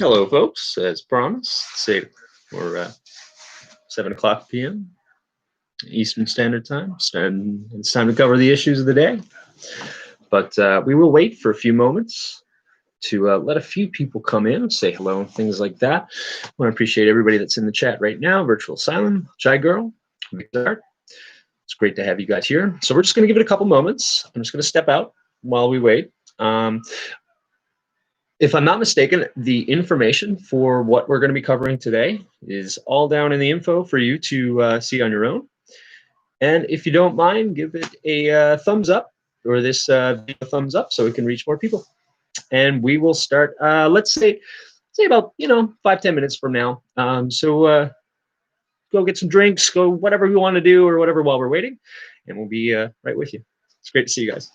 Hello, folks. As promised, say we're 7 o'clock p.m. Eastern Standard Time. And it's time to cover the issues of the day. But we will wait for a few moments to let a few people come in, say hello, and things like that. I want to appreciate everybody that's in the chat right now. Virtual Asylum, Shy Girl, Victor. It's great to have you guys here. So we're just going to give it a couple moments. I'm just going to step out while we wait. If I'm not mistaken, the information for what we're going to be covering today is all down in the info for you to see on your own. And if you don't mind, give it a thumbs up, or this video thumbs up, so we can reach more people. And we will start, let's say about 5-10 minutes from now. So go get some drinks, go whatever we want to do or whatever while we're waiting, and we'll be right with you. It's great to see you guys.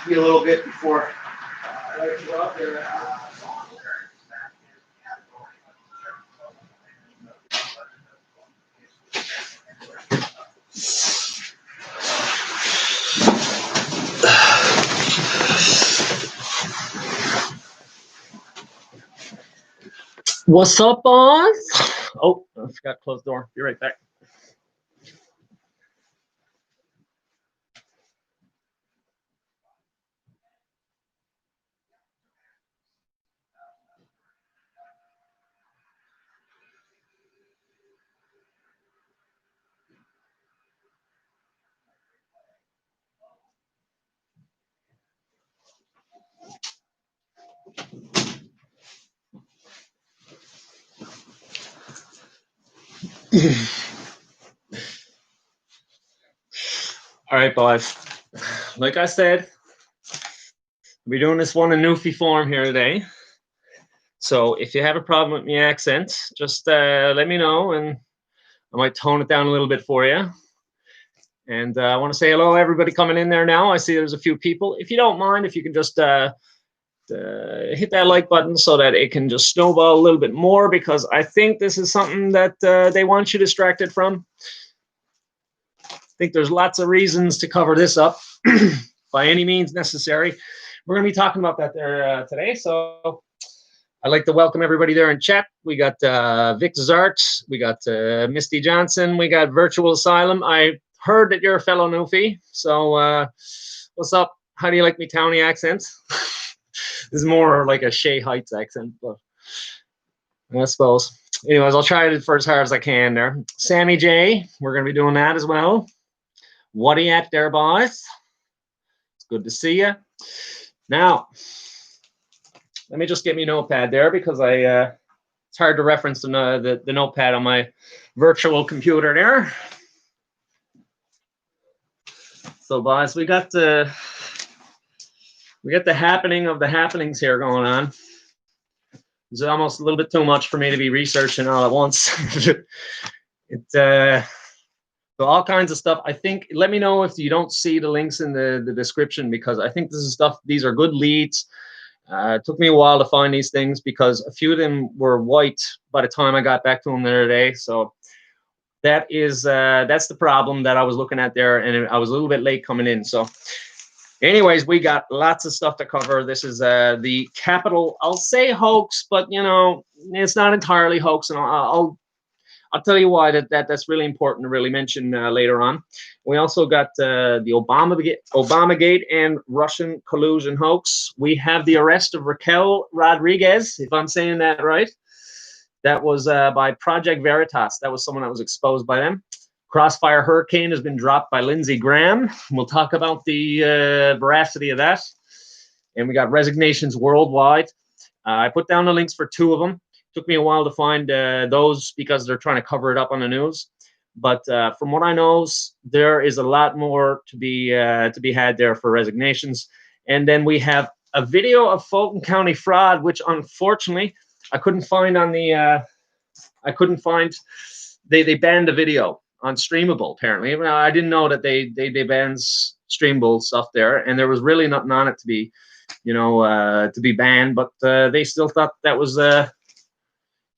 Be a little bit before. What's up, boss? Oh, I forgot to close the door. Be right back. All right, boys. Like I said, we're doing this one in Newfie form here today. So if you have a problem with my accent, just let me know, and I might tone it down a little bit for you. And I want to say hello, everybody coming in there now. I see there's a few people. If you don't mind, if you can just hit that like button so that it can just snowball a little bit more, because I think this is something that they want you distracted from. I think there's lots of reasons to cover this up by any means necessary. We're going to be talking about that there today. So I'd like to welcome everybody there in chat. We got Vic Zart, we got Misty Johnson, we got Virtual Asylum. I heard that you're a fellow Newfie, so what's up? How do you like me towny accent? This is more like a Shea Heights accent, but I suppose. Anyways, I'll try it for as hard as I can there. Sammy J, we're going to be doing that as well. What are you at there, boys? It's good to see you. Now, let me just get me notepad there, because it's hard to reference the notepad on my virtual computer there. So, boys, we got the happening of the happenings here going on. It's almost a little bit too much for me to be researching all at once. So all kinds of stuff. I think, let me know if you don't see the links in the description, because I think this is stuff, these are good leads. It took me a while to find these things, because a few of them were white by the time I got back to them the other day. So that is that's the problem that I was looking at there, and I was a little bit late coming in. So anyways, we got lots of stuff to cover. This is the capital, I'll say hoax, but you know, it's not entirely hoax, and I'll tell you why that's really important to really mention later on. We also got the Obamagate and Russian collusion hoax. We have the arrest of Raquel Rodriguez, if I'm saying that right. That was by Project Veritas. That was someone that was exposed by them. Crossfire Hurricane has been dropped by Lindsey Graham. We'll talk about the veracity of that. And we got Resignations Worldwide. I put down the links for two of them. Took me a while to find those, because they're trying to cover it up on the news. But from what I know, there is a lot more to be had there for Resignations. And then we have a video of Fulton County fraud, which unfortunately I couldn't find on the. They banned the video on Streamable. Apparently, I didn't know that they banned Streamable stuff there, and there was really nothing on it to be, to be banned. But they still thought that was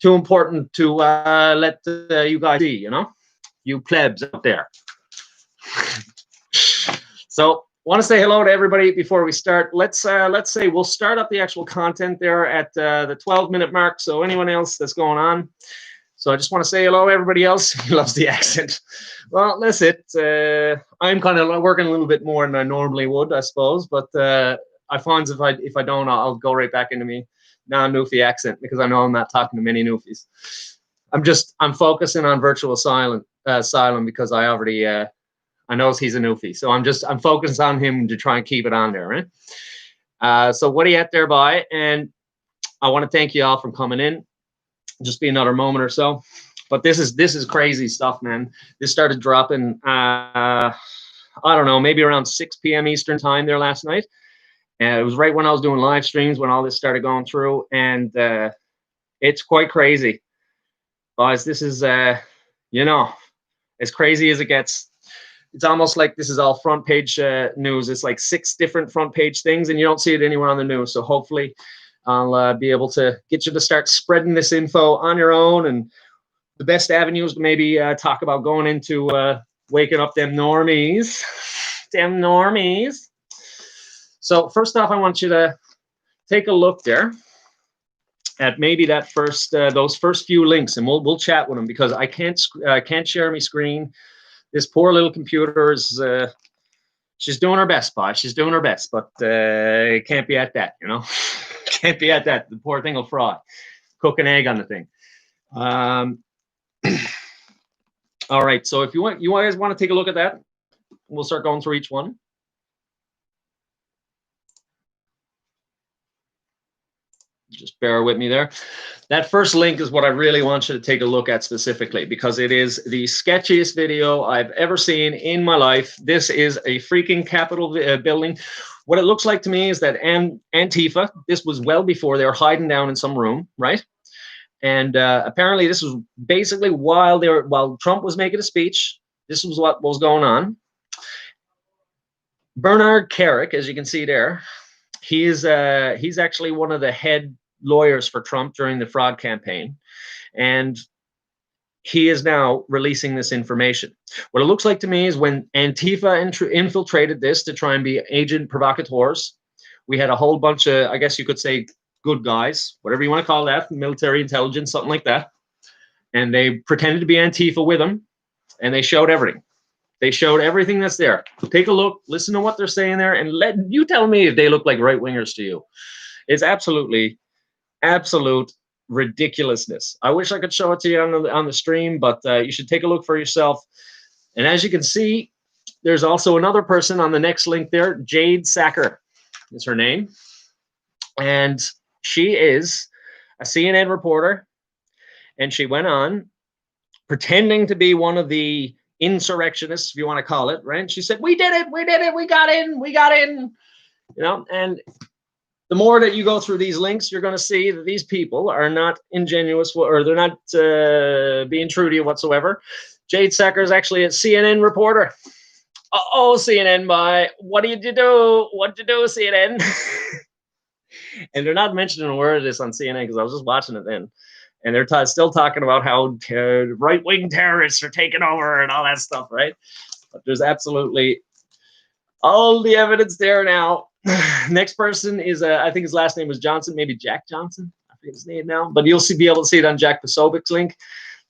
too important to let you guys see, you plebs out there. So, want to say hello to everybody before we start. Let's say we'll start up the actual content there at the 12-minute mark. So anyone else that's going on. So I just want to say hello to everybody else who loves the accent. Well, that's it. I'm kind of working a little bit more than I normally would, I suppose. But I find if I don't, I'll go right back into me non-Newfie accent, because I know I'm not talking to many Newfies. I'm focusing on Virtual Asylum because I already I know he's a Newfie, so I'm focused on him to try and keep it on there, right? So what are you at there, by? And I want to thank you all for coming in. Just be another moment or so, but this is crazy stuff, man. This started dropping I don't know, maybe around 6 p.m. Eastern time there last night. And it was right when I was doing live streams when all this started going through, and it's quite crazy. Guys, this is, as crazy as it gets. It's almost like this is all front page news. It's like 6 different front page things, and you don't see it anywhere on the news. So hopefully I'll be able to get you to start spreading this info on your own. And the best avenue is to maybe talk about going into waking up them normies. Them normies. So first off, I want you to take a look there. at maybe that first those first few links, and we'll chat with them, because I can't share my screen. This poor little computer is she's doing her best, boss. She's doing her best, but it can't be at that, you know. Can't be at that. The poor thing will fry. Cook an egg on the thing. All right. So if you guys want to take a look at that, we'll start going through each one. Just bear with me there. That first link is what I really want you to take a look at specifically, because it is the sketchiest video I've ever seen in my life. This is a freaking Capitol building. What it looks like to me is that Antifa, this was well before they were hiding down in some room, right? And apparently this was basically while Trump was making a speech, this was what was going on. Bernard Kerik, as you can see there, he's actually one of the head lawyers for Trump during the fraud campaign, and he is now releasing this information. What it looks like to me is when Antifa infiltrated this to try and be agent provocateurs, we had a whole bunch of, I guess you could say, good guys, whatever you want to call that, military intelligence, something like that, and they pretended to be Antifa with them, and they showed everything. They showed everything that's there. Take a look, listen to what they're saying there, and let you tell me if they look like right-wingers to you. It's absolute ridiculousness. I wish I could show it to you on the stream, but you should take a look for yourself. And as you can see, there's also another person on the next link there. Jade Sacker is her name. And she is a CNN reporter. And she went on pretending to be one of the insurrectionists, if you want to call it, right? She said, we did it, we got in, you know. And the more that you go through these links, you're going to see that these people are not ingenuous, or they're not being true to you whatsoever. Jade Sacker is actually a CNN reporter. Uh-oh, CNN, what did you do? What did you do, CNN? And they're not mentioning a word of this on CNN, because I was just watching it then. And they're still talking about how right-wing terrorists are taking over and all that stuff, right? But there's absolutely all the evidence there now. Next person is, I think his last name was Johnson, maybe Jack Johnson. I forget his name now. But you'll be able to see it on Jack Posovic's link.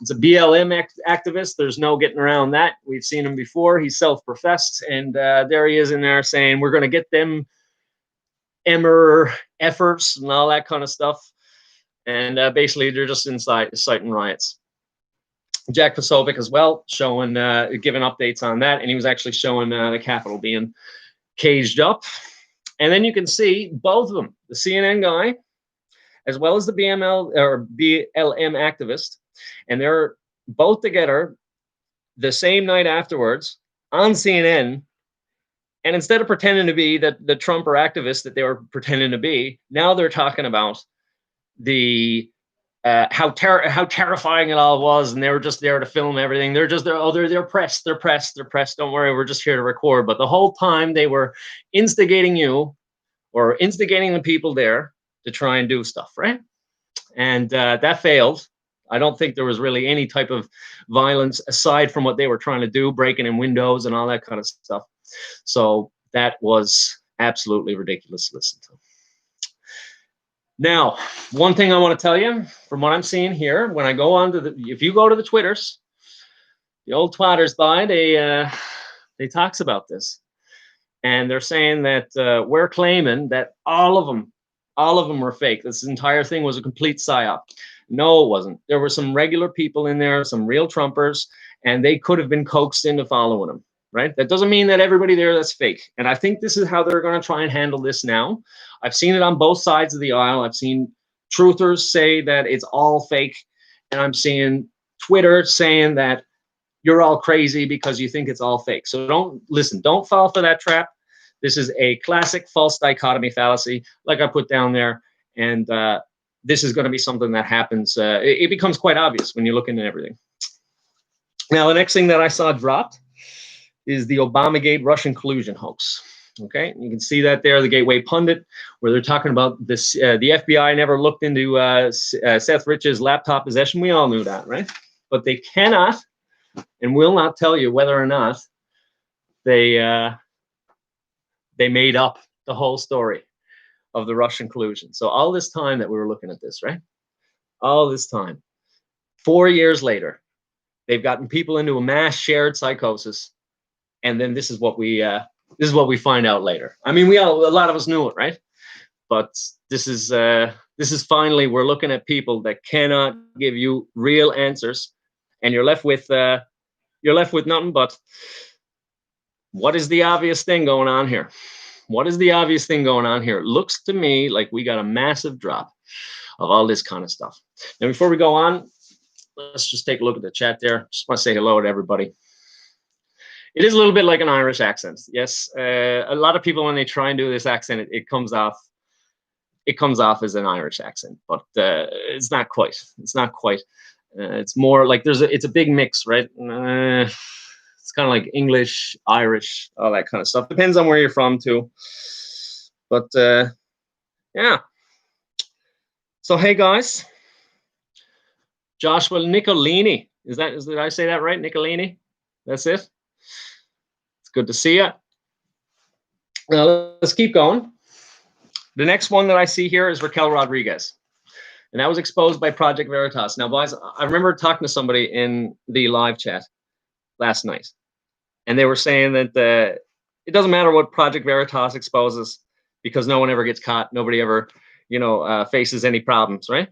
It's a BLM activist. There's no getting around that. We've seen him before. He's self-professed. And there he is in there saying, we're going to get them Emmer efforts and all that kind of stuff. And basically, they're just inciting riots. Jack Posobiec as well, showing, giving updates on that. And he was actually showing the Capitol being caged up. And then you can see both of them, the CNN guy, as well as the BLM activist. And they're both together the same night afterwards on CNN. And instead of pretending to be the Trump or activists that they were pretending to be, now they're talking about the how terrifying it all was, and they were just there to film everything. They're just there. Oh, they're pressed. They're pressed. They're pressed. Don't worry, we're just here to record. But the whole time they were instigating you, or instigating the people there to try and do stuff, right? And that failed. I don't think there was really any type of violence aside from what they were trying to do, breaking in windows and all that kind of stuff. So that was absolutely ridiculous to listen to. Now, one thing I want to tell you from what I'm seeing here, when I go on to if you go to the Twitters, the old twatters they talks about this, and they're saying that we're claiming that all of them were fake. This entire thing was a complete psyop. No, it wasn't. There were some regular people in there, some real Trumpers, and they could have been coaxed into following them. Right? That doesn't mean that everybody there that's fake. And I think this is how they're going to try and handle this now. I've seen it on both sides of the aisle. I've seen truthers say that it's all fake. And I'm seeing Twitter saying that you're all crazy because you think it's all fake. So don't fall for that trap. This is a classic false dichotomy fallacy, like I put down there. And this is going to be something that happens. It becomes quite obvious when you look into everything. Now, the next thing that I saw dropped is the Obamagate Russian collusion hoax. Okay, you can see that there, the Gateway Pundit, where they're talking about this. The FBI never looked into SethRich's laptop possession. We all knew that, right? But they cannot and will not tell you whether or not they made up the whole story of the Russian collusion. So all this time that we were looking at this, right? all this time. 4 years later, they've gotten people into a mass shared psychosis, and then this is what we find out later. I mean, a lot of us knew it, right? But this is finally, we're looking at people that cannot give you real answers, and you're left with nothing but, what is the obvious thing going on here? What is the obvious thing going on here? It looks to me like we got a massive drop of all this kind of stuff. Now, before we go on, let's just take a look at the chat there. Just want to say hello to everybody. It is a little bit like an Irish accent. Yes, a lot of people, when they try and do this accent, it comes off as an Irish accent, but it's not quite. It's not quite. It's more like it's a big mix, right? It's kind of like English, Irish, all that kind of stuff. Depends on where you're from too. But yeah. So hey guys, Joshua Nicolini, did I say that right? Nicolini, that's it. It's good to see you. Now let's keep going. The next one that I see here is Raquel Rodriguez, and that was exposed by Project Veritas. Now, boys, I remember talking to somebody in the live chat last night, and they were saying that it doesn't matter what Project Veritas exposes because no one ever gets caught. Nobody ever, faces any problems, right?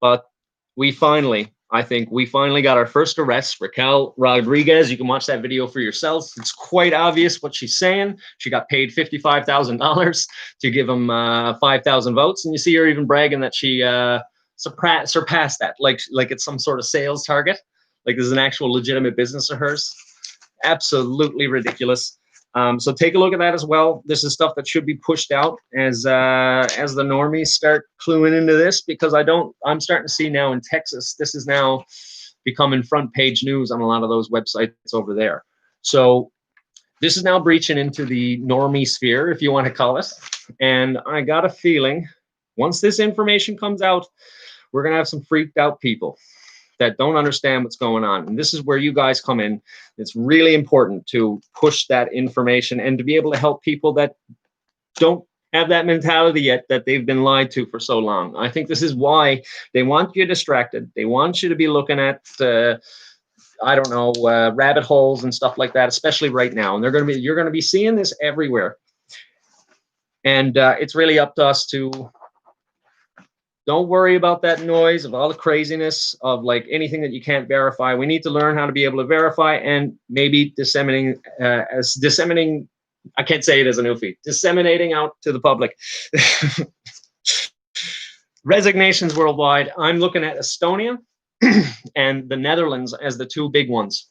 But I think we finally got our first arrest. Raquel Rodriguez, you can watch that video for yourselves. It's quite obvious what she's saying. She got paid $55,000 to give him 5,000 votes. And you see her even bragging that she surpassed that, like it's some sort of sales target. Like this is an actual legitimate business of hers. Absolutely ridiculous. So take a look at that as well. This is stuff that should be pushed out as the normies start cluing into this, because I'm starting to see now in Texas, this is now becoming front page news on a lot of those websites over there. So this is now breaching into the normie sphere, if you want to call it. And I got a feeling once this information comes out, we're going to have some freaked out people that don't understand what's going on. And this is where you guys come in. It's really important to push that information and to be able to help people that don't have that mentality yet, that they've been lied to for so long. I think this is why they want you distracted. They want you to be looking at, rabbit holes and stuff like that, especially right now. And you're going to be seeing this everywhere. And it's really up to us to don't worry about that noise of all the craziness of like anything that you can't verify. We need to learn how to be able to verify and maybe disseminating, I can't say it as a newfie, disseminating out to the public. Resignations Worldwide. I'm looking at Estonia and the Netherlands as the two big ones.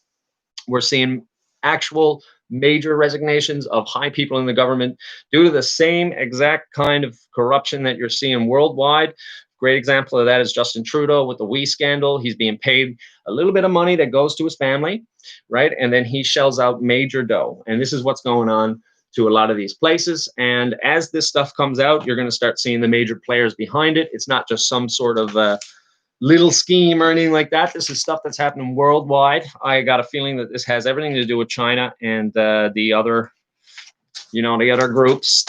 We're seeing actual major resignations of high people in the government due to the same exact kind of corruption that you're seeing worldwide. Great example of that is Justin Trudeau with the WE scandal. He's being paid a little bit of money that goes to his family, right? And then he shells out major dough. And this is what's going on to a lot of these places. And as this stuff comes out, you're going to start seeing the major players behind it. It's not just some sort of little scheme or anything like that. This is stuff that's happening worldwide. I got a feeling that this has everything to do with China and the other groups,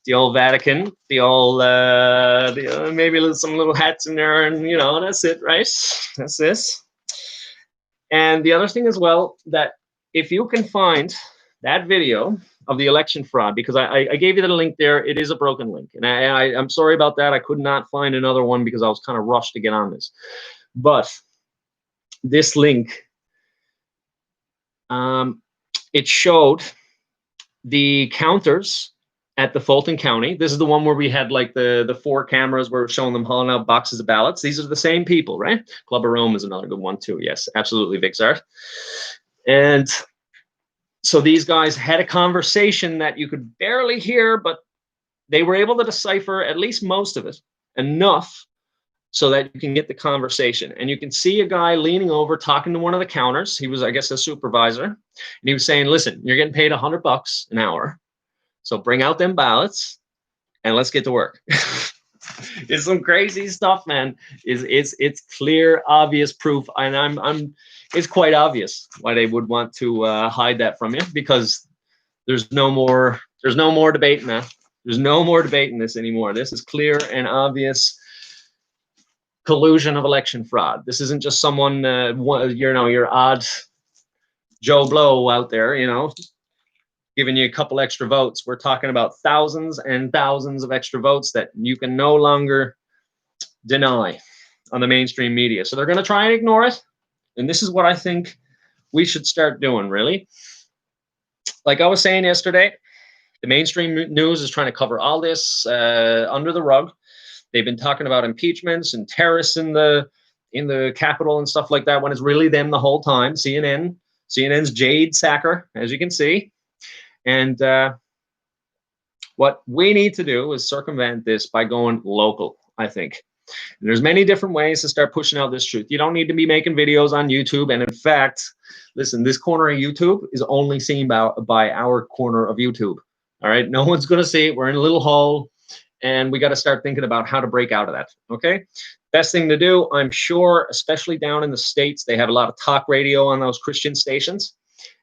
the old Vatican, maybe some little hats in there, and that's it, right? That's this. And the other thing as well, that if you can find that video of the election fraud, because I gave you the link there, it is a broken link, and I'm sorry about that. I could not find another one because I was kind of rushed to get on this, but this link, it showed the counters at the Fulton County. This is the one where we had like the 4 cameras where we're showing them hauling out boxes of ballots. These are the same people, right? Club of Rome is another good one too. Yes, absolutely, Vixart. And so these guys had a conversation that you could barely hear, but they were able to decipher at least most of it enough so that you can get the conversation. And you can see a guy leaning over talking to one of the counters. He was, I guess, a supervisor. And he was saying, listen, you're getting paid $100 an hour. So bring out them ballots and let's get to work. It's some crazy stuff, man. It's clear, obvious proof. And it's quite obvious why they would want to hide that from you, because there's no more debating that. There's no more debating this anymore. This is clear and obvious. collusion of election fraud. This isn't just someone, your odd Joe Blow out there, giving you a couple extra votes. We're talking about thousands and thousands of extra votes that you can no longer deny on the mainstream media. So they're going to try and ignore it. And this is what I think we should start doing, really. Like I was saying yesterday, the mainstream news is trying to cover all this under the rug. They've been talking about impeachments and terrorists in the Capitol and stuff like that, when it's really them the whole time. CNN's Jade Sacker, as you can see. And what we need to do is circumvent this by going local, I think. And there's many different ways to start pushing out this truth. You don't need to be making videos on YouTube. And in fact, listen, this corner of YouTube is only seen by our corner of YouTube. All right, no one's going to see it. We're in a little hole, and we got to start thinking about how to break out of that. Okay, best thing to do, I'm sure, especially down in the States, they have a lot of talk radio on those Christian stations.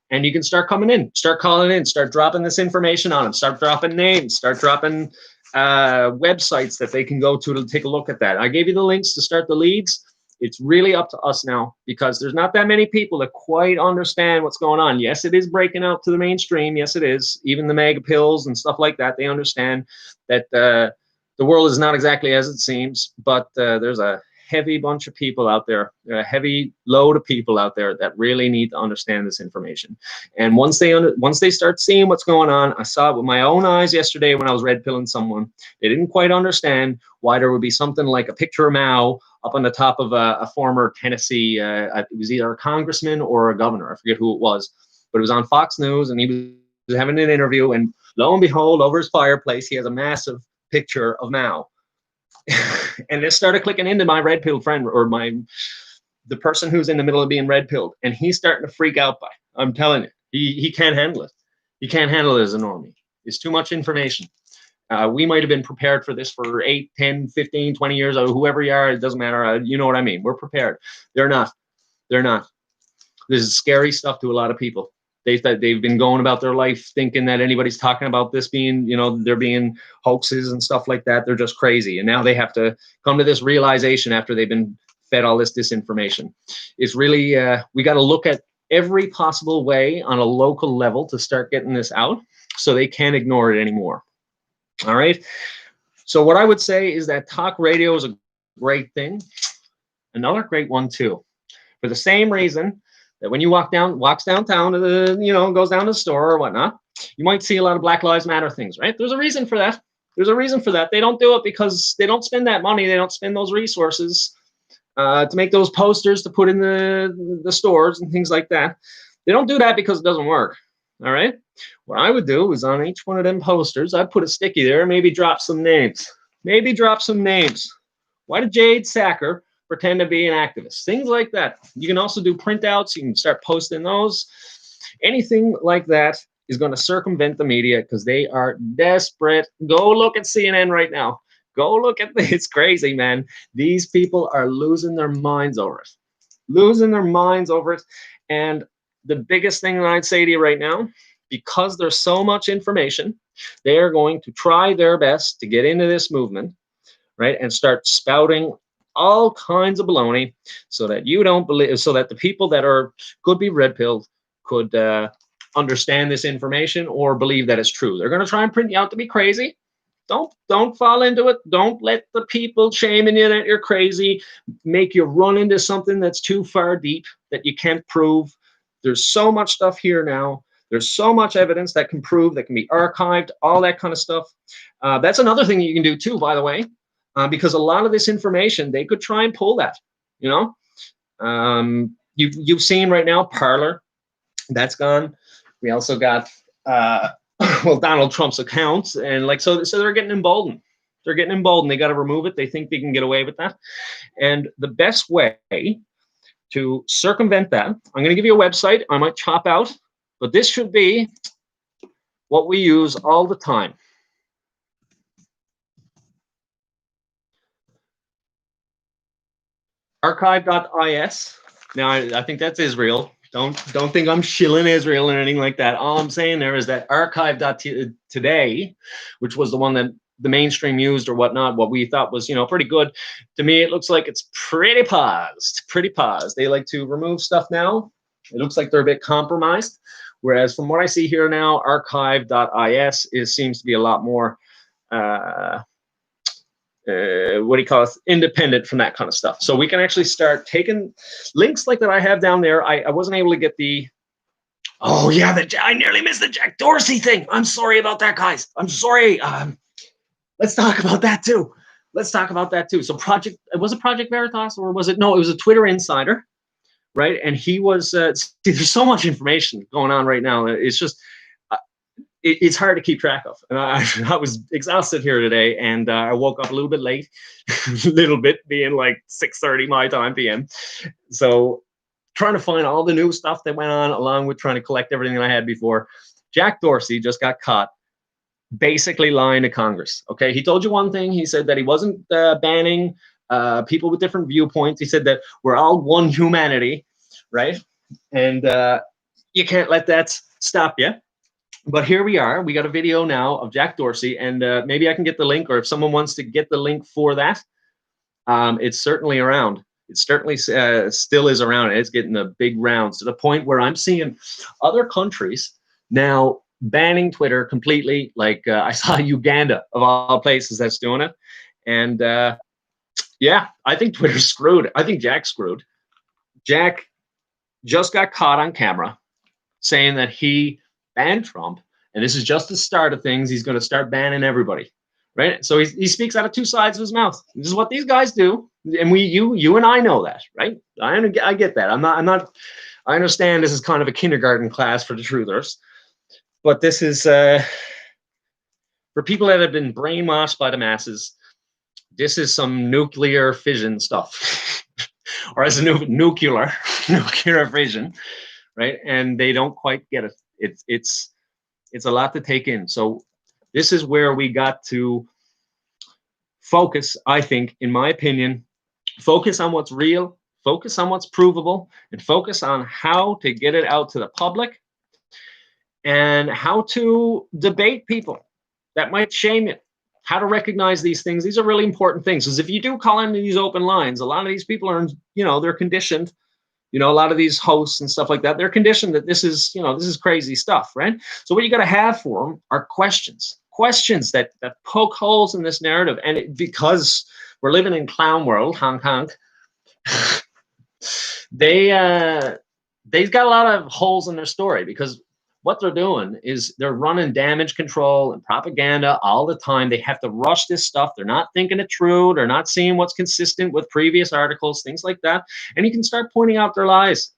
And you can start coming in, start calling in, start dropping this information on them, start dropping names, start dropping websites that they can go to take a look at that. I gave you the links to start the leads. It's really up to us now, because there's not that many people that quite understand what's going on. Yes, it is breaking out to the mainstream. Yes, it is. Even the mega pills and stuff like that, they understand that the world is not exactly as it seems, but there's a heavy bunch of people out there, a heavy load of people out there that really need to understand this information. And once they start seeing what's going on, I saw it with my own eyes yesterday when I was red pilling someone. They didn't quite understand why there would be something like a picture of Mao up on the top of a former Tennessee, it was either a congressman or a governor. I forget who it was, but it was on Fox News, and he was having an interview, and lo and behold, over his fireplace, he has a massive picture of Mao. And this started clicking into my red pill friend, or the person who's in the middle of being red pilled, and he's starting to freak out by it. I'm telling you, he can't handle it. He can't handle it as a normie. It's too much information. We might have been prepared for this for 8, 10, 15, 20 years, or whoever you are, it doesn't matter. You know what I mean? We're prepared. They're not. This is scary stuff to a lot of people. They've been going about their life thinking that anybody's talking about this being, there being hoaxes and stuff like that. They're just crazy. And now they have to come to this realization after they've been fed all this disinformation. It's really, we got to look at every possible way on a local level to start getting this out so they can't ignore it anymore. All right. So what I would say is that talk radio is a great thing. Another great one too, for the same reason that when you walks downtown to goes down to the store or whatnot, you might see a lot of Black Lives Matter things, right? There's a reason for that. They don't do it because they don't spend that money. They don't spend those resources to make those posters to put in the stores and things like that. They don't do that because it doesn't work. All right. What I would do is on each one of them posters, I'd put a sticky there, maybe drop some names. Why did Jade Sacker pretend to be an activist? Things like that. You can also do printouts. You can start posting those. Anything like that is going to circumvent the media because they are desperate. Go look at CNN right now. Go look at this. It's crazy, man. These people are losing their minds over it. And the biggest thing that I'd say to you right now, because there's so much information, they are going to try their best to get into this movement, right, and start spouting all kinds of baloney so that you don't believe, so that the people that could be red pilled could understand this information or believe that it's true. They're going to try and print you out to be crazy. Don't fall into it. Don't let the people shaming you that you're crazy make you run into something that's too far deep that you can't prove. There's so much stuff here now. There's so much evidence that can prove, that can be archived, all that kind of stuff. That's another thing you can do too, by the way, because a lot of this information, they could try and pull that, You've seen right now, Parler, that's gone. We also got, Donald Trump's accounts, and so they're getting emboldened. They got to remove it. They think they can get away with that. And the best way to circumvent that, I'm going to give you a website I might chop out, but this should be what we use all the time. Archive.is. Now, I think that's Israel. Don't think I'm shilling Israel or anything like that. All I'm saying there is that archive.today, which was the one the mainstream used or whatnot, what we thought was, pretty good. To me, it looks like it's pretty paused, They like to remove stuff now. It looks like they're a bit compromised. Whereas from what I see here now, archive.is seems to be a lot more, independent from that kind of stuff. So we can actually start taking links like that I have down there. I wasn't able to get the, I nearly missed the Jack Dorsey thing. I'm sorry about that, guys. I'm sorry. Let's talk about that too. So was it Project Veritas or was it? No, it was a Twitter insider, right? And he was, there's so much information going on right now. It's just, it's hard to keep track of. And I was exhausted here today, and I woke up a little bit late, a little bit being like 6:30 my time PM. So trying to find all the new stuff that went on, along with trying to collect everything that I had before. Jack Dorsey just got caught basically lying to Congress. Okay, he told you one thing. He said that he wasn't banning people with different viewpoints. He said that we're all one humanity, right? And you can't let that stop you. But here we are. We got a video now of Jack Dorsey, and maybe I can get the link, or if someone wants to get the link for that, it's certainly around. It certainly still is around. It's getting the big rounds to the point where I'm seeing other countries now banning Twitter completely. Like I saw Uganda, of all places, that's doing it. And yeah, I think Twitter's screwed. I think Jack's screwed. Jack just got caught on camera saying that he banned Trump, and this is just the start of things. He's going to start banning everybody, right? So he speaks out of two sides of his mouth. This is what these guys do, and you and I know that, right? I get that. I'm not. I understand this is kind of a kindergarten class for the truthers, but this is for people that have been brainwashed by the masses. This is some nuclear fission stuff, or as a nuclear fission, right? And they don't quite get it. It's a lot to take in. So this is where we got to focus, I think, in my opinion, focus on what's real, focus on what's provable, and focus on how to get it out to the public and how to debate people that might shame you, how to recognize these things. These are really important things, because if you do call into these open lines, a lot of these people are, they're conditioned. A lot of these hosts and stuff like that, they're conditioned that this is crazy stuff, right? So what you got to have for them are questions that poke holes in this narrative. And because we're living in clown world, Hong Kong, they've got a lot of holes in their story, because what they're doing is they're running damage control and propaganda all the time. They have to rush this stuff. They're not thinking it through. They're not seeing what's consistent with previous articles, things like that. And you can start pointing out their lies.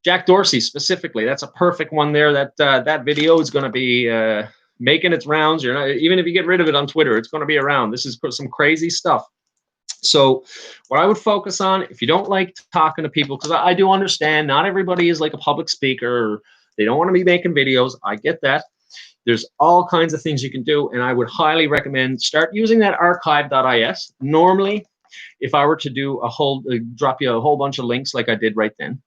Jack Dorsey specifically, that's a perfect one there. That video is going to be making its rounds. Even if you get rid of it on Twitter, it's going to be around. This is some crazy stuff. So what I would focus on, if you don't like talking to people, because I do understand not everybody is like a public speaker, or they don't want to be making videos. I get that. There's all kinds of things you can do, and I would highly recommend start using that archive.is. Normally, if I were to do drop you a whole bunch of links like I did right then,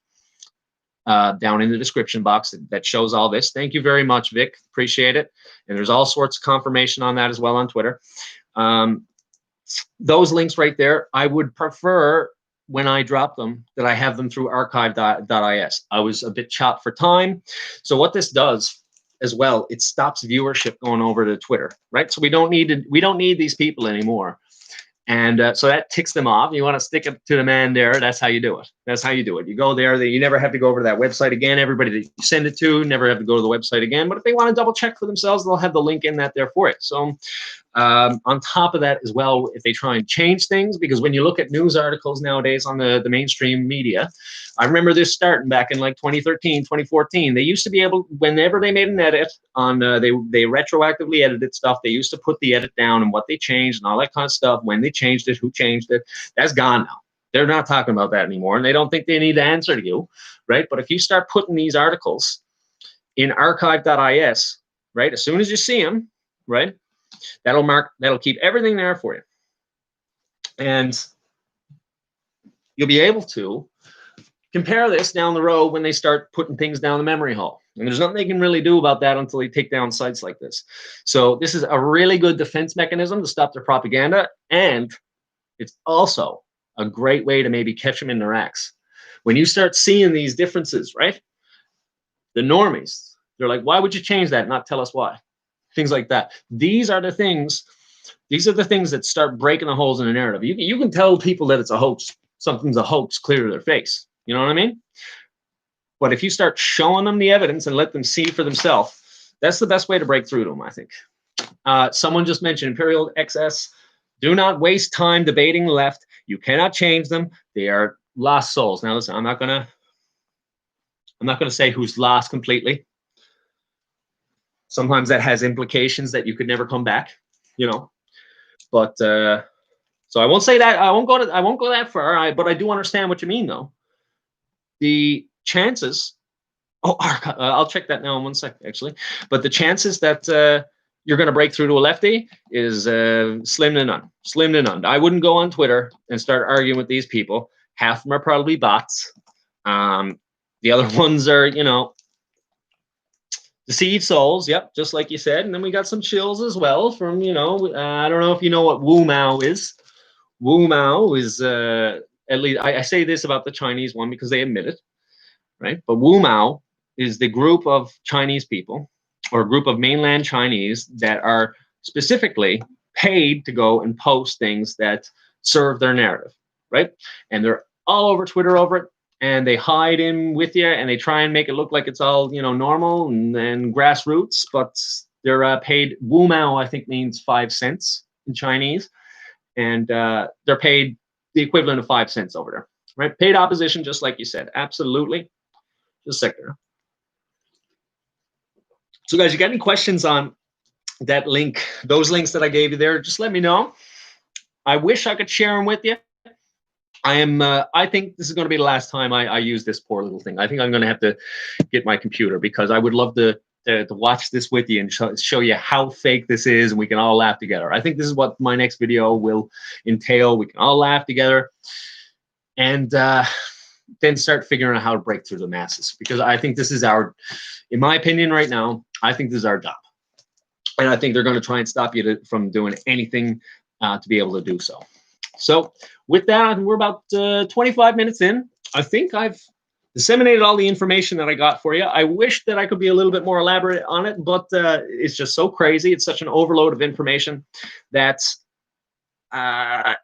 down in the description box that shows all this. Thank you very much, Vic. Appreciate it. And there's all sorts of confirmation on that as well on Twitter. Those links right there, I would prefer when I drop them that I have them through archive.is. I was a bit chopped for time. So what this does as well, it stops viewership going over to Twitter, right? So we don't need these people anymore. And so that ticks them off. You want to stick it to the man there. That's how you do it. You go there. You never have to go over to that website again. Everybody that you send it to never have to go to the website again. But if they want to double check for themselves, they'll have the link in that there for it. So on top of that as well, if they try and change things, because when you look at news articles nowadays on the mainstream media, I remember this starting back in like 2013, 2014. They used to be able, whenever they made an edit on, they retroactively edited stuff. They used to put the edit down and what they changed and all that kind of stuff. When they changed it, who changed it, that's gone now. They're not talking about that anymore, and they don't think they need to answer to you, right? But if you start putting these articles in archive.is, right, as soon as you see them, right, that'll keep everything there for you. And you'll be able to compare this down the road when they start putting things down the memory hole. And there's nothing they can really do about that until they take down sites like this. So this is a really good defense mechanism to stop their propaganda. And it's also a great way to maybe catch them in their acts. When you start seeing these differences, right? The normies, they're like, why would you change that and not tell us why? Things like that. These are the things that start breaking the holes in the narrative. You can tell people that it's a hoax. Something's a hoax clear to their face. You know what I mean? But if you start showing them the evidence and let them see for themselves, that's the best way to break through to them, I think. Someone just mentioned Imperial XS. Do not waste time debating the left. You cannot change them. They are lost souls. Now listen, I'm not gonna say who's lost completely. Sometimes that has implications that you could never come back, you know. But so I won't say that. I won't go that far. But I do understand what you mean, though. The chances. Oh, I'll check that now in 1 second, actually. But the chances that you're going to break through to a lefty is slim to none. Slim to none. I wouldn't go on Twitter and start arguing with these people. Half of them are probably bots. The other ones are, you know, deceived souls. Yep, just like you said. And then we got some chills as well from, you know, I don't know if you know what Wu Mao is. Wu Mao is, at least I say this about the Chinese one because they admit it, right? But Wu Mao is the group of Chinese people or a group of mainland Chinese that are specifically paid to go and post things that serve their narrative, right? And they're all over Twitter over it. And they hide in with you, and they try and make it look like it's all, you know, normal and grassroots. But they're paid. Wu Mao, I think, means 5 cents in Chinese, and they're paid the equivalent of 5 cents over there, right? Paid opposition, just like you said, absolutely. Just a second. So, guys, you got any questions on that link? Those links that I gave you there, just let me know. I wish I could share them with you. I think this is going to be the last time I use this poor little thing. I think I'm going to have to get my computer because I would love to watch this with you and show you how fake this is, and we can all laugh together. I think this is what my next video will entail. We can all laugh together and then start figuring out how to break through the masses, because I think this is in my opinion right now, I think this is our job. And I think they're going to try and stop you from doing anything to be able to do so. So with that, we're about 25 minutes in. I think I've disseminated all the information that I got for you. I wish that I could be a little bit more elaborate on it, but it's just so crazy. It's such an overload of information that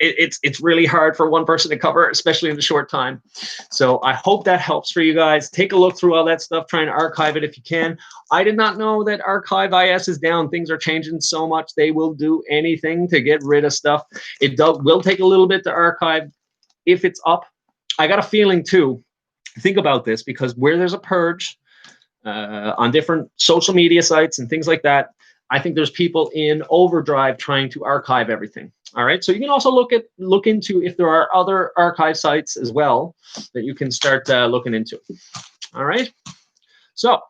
it's really hard for one person to cover, especially in the short time. So I hope that helps for you guys. Take a look through all that stuff. Try and archive it if you can. I did not know that Archive IS is down. Things are changing so much. They will do anything to get rid of stuff. It will take a little bit to archive if it's up. I got a feeling too. Think about this, because where there's a purge on different social media sites and things like that, I think there's people in overdrive trying to archive everything. All right, so you can also look into if there are other archive sites as well that you can start looking into. All right, so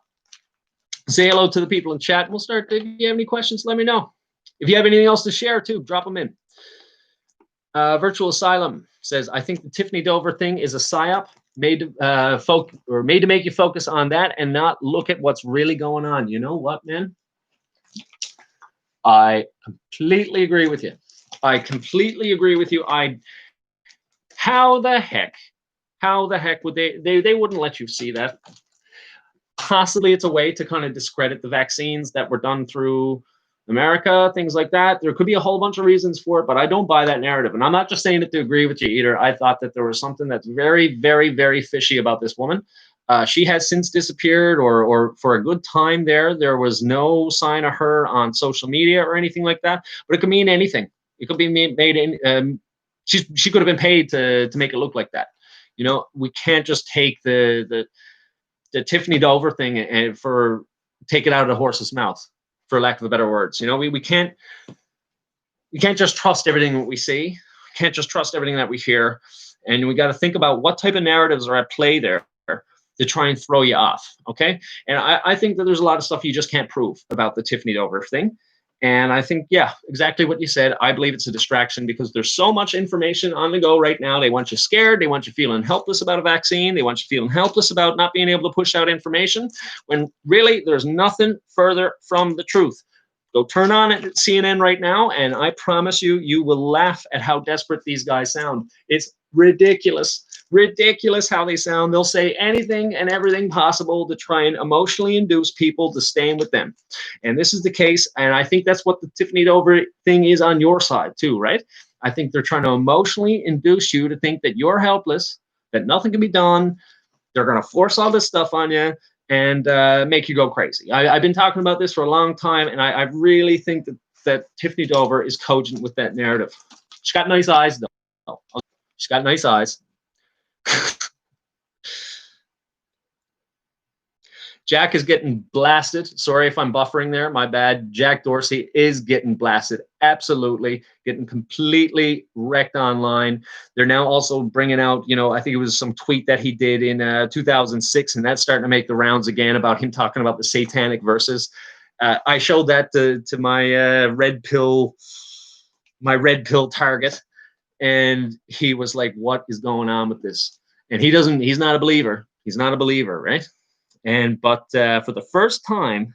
say hello to the people in chat. We'll start. If you have any questions, let me know. If you have anything else to share too, drop them in. Virtual Asylum says, I think the Tiffany Dover thing is a psyop made to make you focus on that and not look at what's really going on. You know what, man? I completely agree with you. I completely agree with you. How the heck would they wouldn't let you see that? Possibly it's a way to kind of discredit the vaccines that were done through America, things like that. There could be a whole bunch of reasons for it, but I don't buy that narrative. And I'm not just saying it to agree with you either. I thought that there was something that's very, very, very fishy about this woman. She has since disappeared, or for a good time there was no sign of her on social media or anything like that. But it could mean anything. It could be made in. She could have been paid to make it look like that. You know, we can't just take the Tiffany Dover thing and take it out of the horse's mouth, for lack of a better words. You know, we can't just trust everything that we see. We can't just trust everything that we hear, and we got to think about what type of narratives are at play there to try and throw you off. Okay, and I think that there's a lot of stuff you just can't prove about the Tiffany Dover thing. And I think, yeah, exactly what you said. I believe it's a distraction because there's so much information on the go right now. They want you scared. They want you feeling helpless about a vaccine. They want you feeling helpless about not being able to push out information, when really there's nothing further from the truth. Go turn on it at CNN right now, and I promise you, you will laugh at how desperate these guys sound. It's ridiculous. Ridiculous how they sound. They'll say anything and everything possible to try and emotionally induce people to staying with them. And this is the case. And I think that's what the Tiffany Dover thing is on your side too, right? I think they're trying to emotionally induce you to think that you're helpless, that nothing can be done. They're going to force all this stuff on you and make you go crazy. I've been talking about this for a long time, and I really think that Tiffany Dover is cogent with that narrative. She's got nice eyes, though. She's got nice eyes. Jack is getting blasted. Sorry if I'm buffering there. My bad. Jack Dorsey is getting blasted. Absolutely. Getting completely wrecked online. They're now also bringing out, I think it was some tweet that he did in 2006, and that's starting to make the rounds again about him talking about the satanic verses. I showed that to my red pill target, and he was like, what is going on with this? And he's not a believer. He's not a believer, right? But for the first time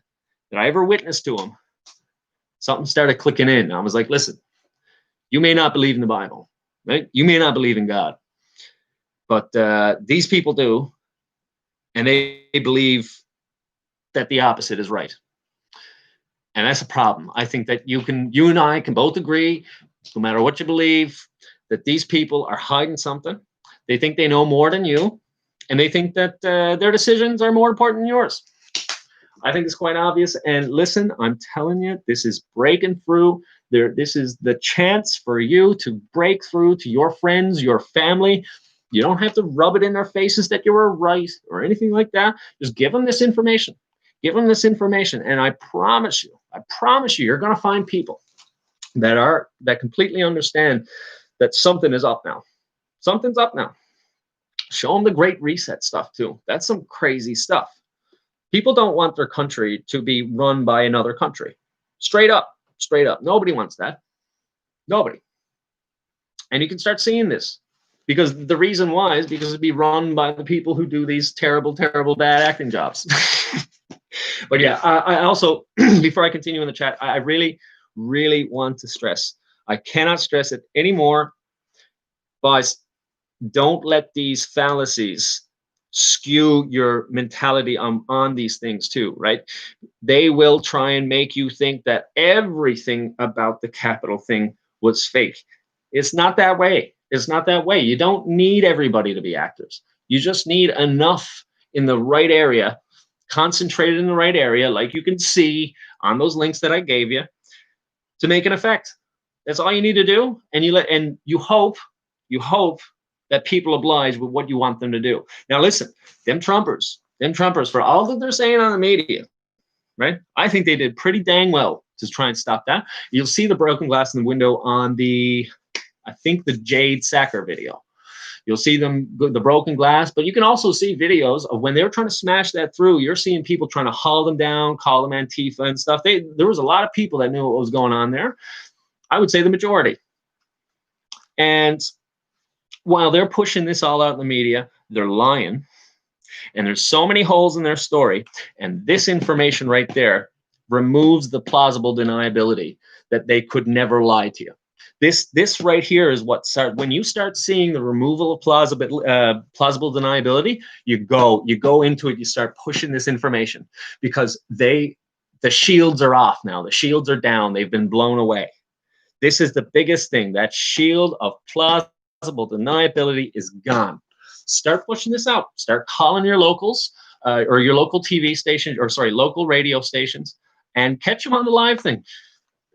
that I ever witnessed to him, something started clicking in. I was like, listen, you may not believe in the Bible, right? You may not believe in God, but these people do, and they believe that the opposite is right. And that's a problem. I think that you and I can both agree, no matter what you believe, that these people are hiding something. They think they know more than you. And they think that their decisions are more important than yours. I think it's quite obvious. And listen, I'm telling you, this is breaking through. This is the chance for you to break through to your friends, your family. You don't have to rub it in their faces that you were right or anything like that. Just give them this information. Give them this information. And I promise you, you're going to find people that completely understand that something is up now. Something's up now. Show them the Great Reset stuff too. That's some crazy stuff. People don't want their country to be run by another country. Straight up. Nobody wants that. Nobody. And you can start seeing this, because the reason why is because it'd be run by the people who do these terrible, terrible, bad acting jobs. But yeah, I also, before I continue in the chat, I really, really want to stress, I cannot stress it anymore, but don't let these fallacies skew your mentality on these things too, right? They will try and make you think that everything about the Capitol thing was fake. It's not that way. It's not that way. You don't need everybody to be actors. You just need enough in the right area, concentrated in the right area, like you can see on those links that I gave you, to make an effect. That's all you need to do. And you hope that people oblige with what you want them to do. Now, listen, them Trumpers, for all that they're saying on the media, right? I think they did pretty dang well to try and stop that. You'll see the broken glass in the window on the Jade Sacker video. You'll see the broken glass, but you can also see videos of when they were trying to smash that through. You're seeing people trying to haul them down, call them Antifa and stuff. There was a lot of people that knew what was going on there. I would say the majority. And while they're pushing this all out in the media, they're lying. And there's so many holes in their story. And this information right there removes the plausible deniability that they could never lie to you. This right here is what when you start seeing the removal of plausible deniability, you go into it, you start pushing this information, because the shields are off now. The shields are down. They've been blown away. This is the biggest thing. That shield of plausible deniability is gone. Start pushing this out. Start calling your locals or your local TV station, local radio stations, and catch them on the live thing,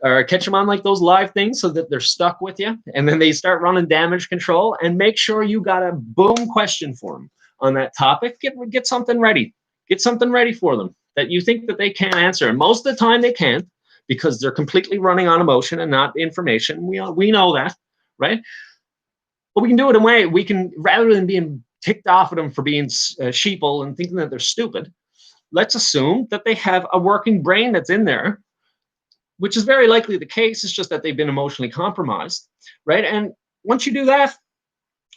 or catch them on like those live things so that they're stuck with you, and then they start running damage control, and make sure you got a boom question for them on that topic. Get something ready. Get something ready for them that you think that they can't answer, and most of the time they can't, because they're completely running on emotion and not information. We know that, right? But we can do it in a way, rather than being ticked off at them for being sheeple and thinking that they're stupid, let's assume that they have a working brain that's in there which is very likely the case. It's just that they've been emotionally compromised, right? And once you do that,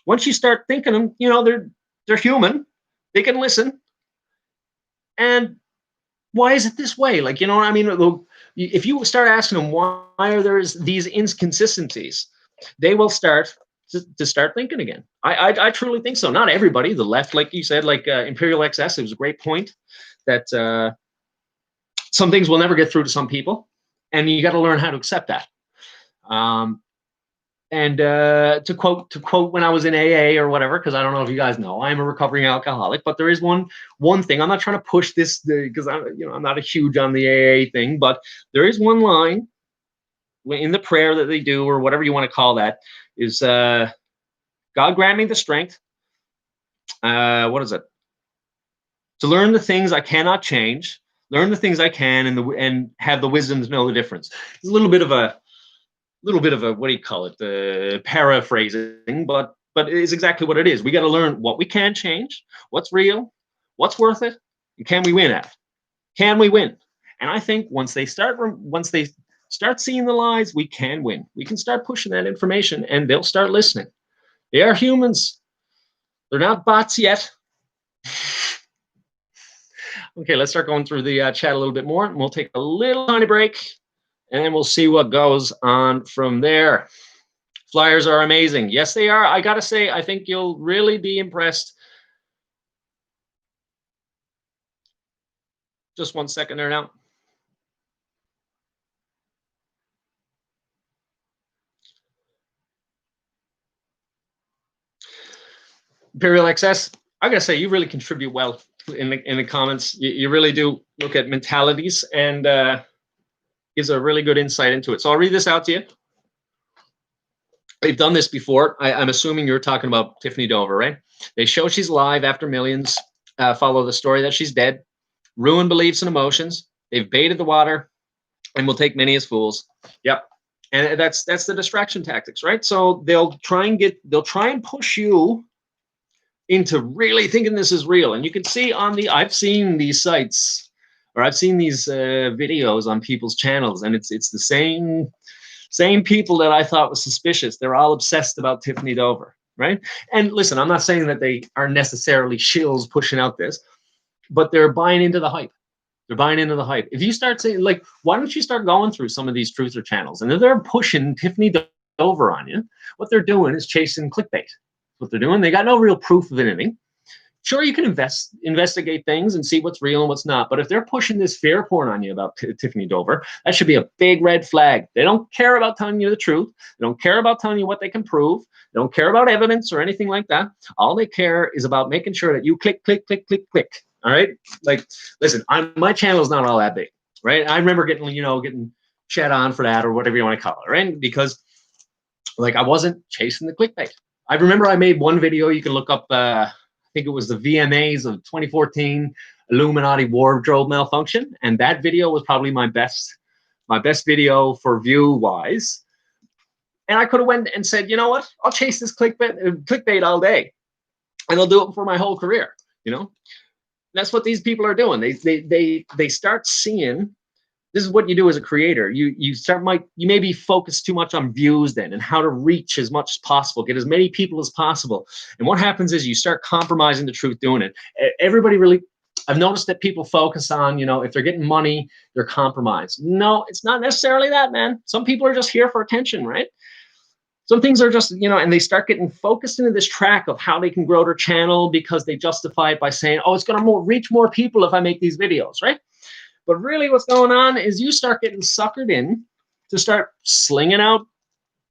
once you start thinking them, you know, they're human, they can listen. And why is it this way? Like, you know what I mean? If you start asking them why are there these inconsistencies, they will start to start thinking again. I truly think so. Not everybody. The left, like you said, like Imperial XS, it was a great point that some things will never get through to some people, and you got to learn how to accept that. And to quote when I was in AA or whatever, because I don't know if you guys know, I'm a recovering alcoholic, but there is one thing. I'm not trying to push this because I'm not a huge on the AA thing, but there is one line in the prayer that they do, or whatever you want to call that, is God grant me the strength. What is it? To learn the things I cannot change, learn the things I can, and have the wisdom to know the difference. It's a little bit of a what do you call it? The paraphrasing, but it is exactly what it is. We got to learn what we can change, what's real, what's worth it, and can we win at it? Can we win? And I think once they start seeing the lies, we can win. We can start pushing that information, and they'll start listening. They are humans. They're not bots yet. Okay, let's start going through the chat a little bit more, and we'll take a little tiny break. And then we'll see what goes on from there. Flyers are amazing. Yes, they are. I got to say, I think you'll really be impressed. Just 1 second there now. Imperial XS, I got to say, you really contribute well in the comments. You really do look at mentalities and gives a really good insight into it. So I'll read this out to you. They've done this before. I'm assuming you're talking about Tiffany Dover, right? They show she's alive after millions follow the story that she's dead, ruin beliefs and emotions. They've baited the water and will take many as fools. Yep. And that's the distraction tactics, right? So they'll try and push you into really thinking this is real. And you can see I've seen these sites, or I've seen these videos on people's channels, and it's the same people that I thought was suspicious. They're all obsessed about Tiffany Dover, right? And listen, I'm not saying that they are necessarily shills pushing out this, but they're buying into the hype. They're buying into the hype. If you start saying, like, why don't you start going through some of these truther channels? And if they're pushing Tiffany Dover on you, what they're doing is chasing clickbait. What they're doing, they got no real proof of anything. Sure, you can investigate things and see what's real and what's not. But if they're pushing this fear porn on you about Tiffany Dover, that should be a big red flag. They don't care about telling you the truth. They don't care about telling you what they can prove. They don't care about evidence or anything like that. All they care is about making sure that you click, click, click, click, click. All right? Like, listen, my channel is not all that big, right? I remember getting shed on for that, or whatever you want to call it, right? Because, like, I wasn't chasing the clickbait. I remember I made one video. You can look up, I think it was the VMAs of 2014 Illuminati wardrobe malfunction, and that video was probably my best video for view wise. And I could have went and said, you know what, I'll chase this clickbait all day, and I'll do it for my whole career. You know, that's what these people are doing. They start seeing. This is what you do as a creator. You maybe focus too much on views then, and how to reach as much as possible, get as many people as possible. And what happens is you start compromising the truth doing it. Everybody really, I've noticed that people focus on, if they're getting money, they're compromised. No, it's not necessarily that, man. Some people are just here for attention, right? Some things are just, and they start getting focused into this track of how they can grow their channel because they justify it by saying, oh, it's going to reach more people if I make these videos, right? But really what's going on is you start getting suckered in to start slinging out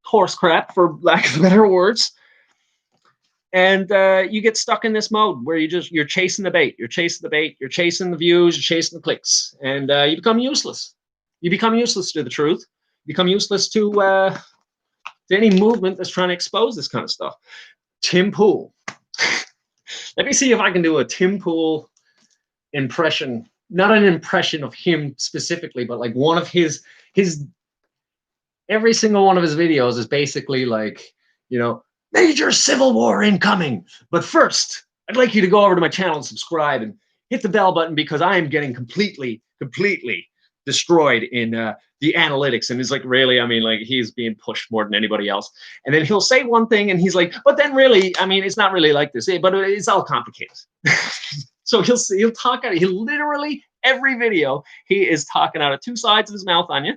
horse crap, for lack of better words. And you get stuck in this mode where you're chasing the bait. You're chasing the bait. You're chasing the views. You're chasing the clicks. And you become useless. You become useless to the truth. You become useless to any movement that's trying to expose this kind of stuff. Tim Pool. Let me see if I can do a Tim Pool impression. Not an impression of him specifically, but like one of his every single one of his videos is basically like, major civil war incoming. But first, I'd like you to go over to my channel and subscribe and hit the bell button, because I am getting completely destroyed in the analytics, and it's like, really, I mean, like, he's being pushed more than anybody else. And then he'll say one thing and he's like, but then really, I mean, it's not really like this, but it's all complicated. So he'll talk out, he'll literally, every video, he is talking out of two sides of his mouth on you,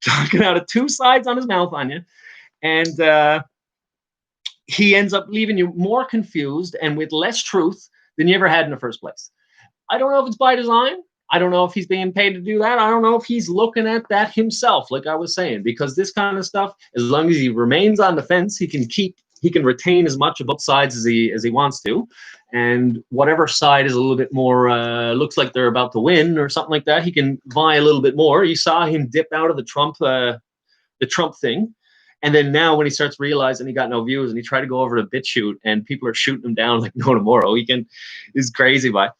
talking out of two sides on his mouth on you. And he ends up leaving you more confused and with less truth than you ever had in the first place. I don't know if it's by design. I don't know if he's being paid to do that. I don't know if he's looking at that himself, like I was saying, because this kind of stuff, as long as he remains on the fence, he can retain as much of both sides as he wants to. And whatever side is a little bit more, looks like they're about to win or something like that, he can vie a little bit more. You saw him dip out of the Trump thing. And then now when he starts realizing he got no views and he tried to go over to BitChute and people are shooting him down like no tomorrow, is crazy, but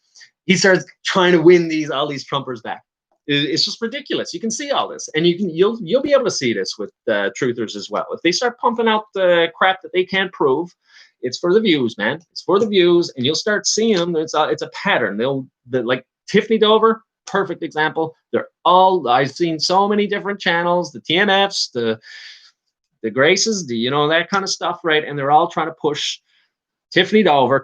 he starts trying to win all these Trumpers back. It's just ridiculous. You can see all this, and you'll be able to see this with truthers as well. If they start pumping out the crap that they can't prove, it's for the views, man. It's for the views, and you'll start seeing them. It's a pattern. Like Tiffany Dover, perfect example. I've seen so many different channels, the TMFs, the Graces, that kind of stuff, right? And they're all trying to push Tiffany Dover,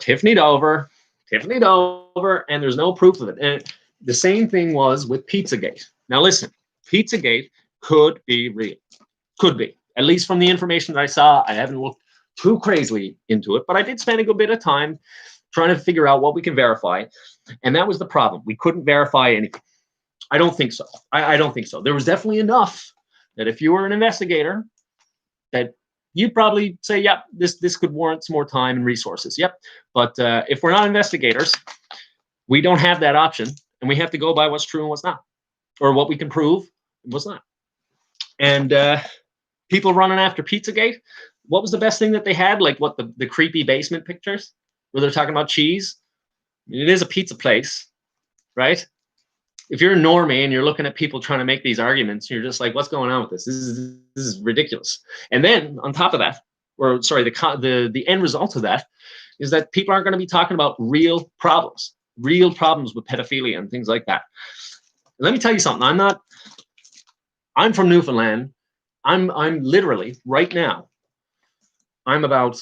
and there's no proof of it. And the same thing was with Pizzagate. Now listen, Pizzagate could be real. Could be. At least from the information that I saw. I haven't looked too crazily into it, but I did spend a good bit of time trying to figure out what we can verify. And that was the problem. We couldn't verify anything. I don't think so. I don't think so. There was definitely enough that if you were an investigator, that you'd probably say, yep, this could warrant some more time and resources. Yep. But if we're not investigators, we don't have that option, and we have to go by what's true and what's not, or what we can prove and what's not. And people running after Pizzagate, what was the best thing that they had? Like what, the creepy basement pictures where they're talking about cheese? I mean, it is a pizza place, right? If you're a normie and you're looking at people trying to make these arguments, you're just like, what's going on with this? This is ridiculous. And then on top of that, the end result of that is that people aren't going to be talking about real problems with pedophilia and things like that. And let me tell you something. I'm from Newfoundland. I'm literally right now, I'm about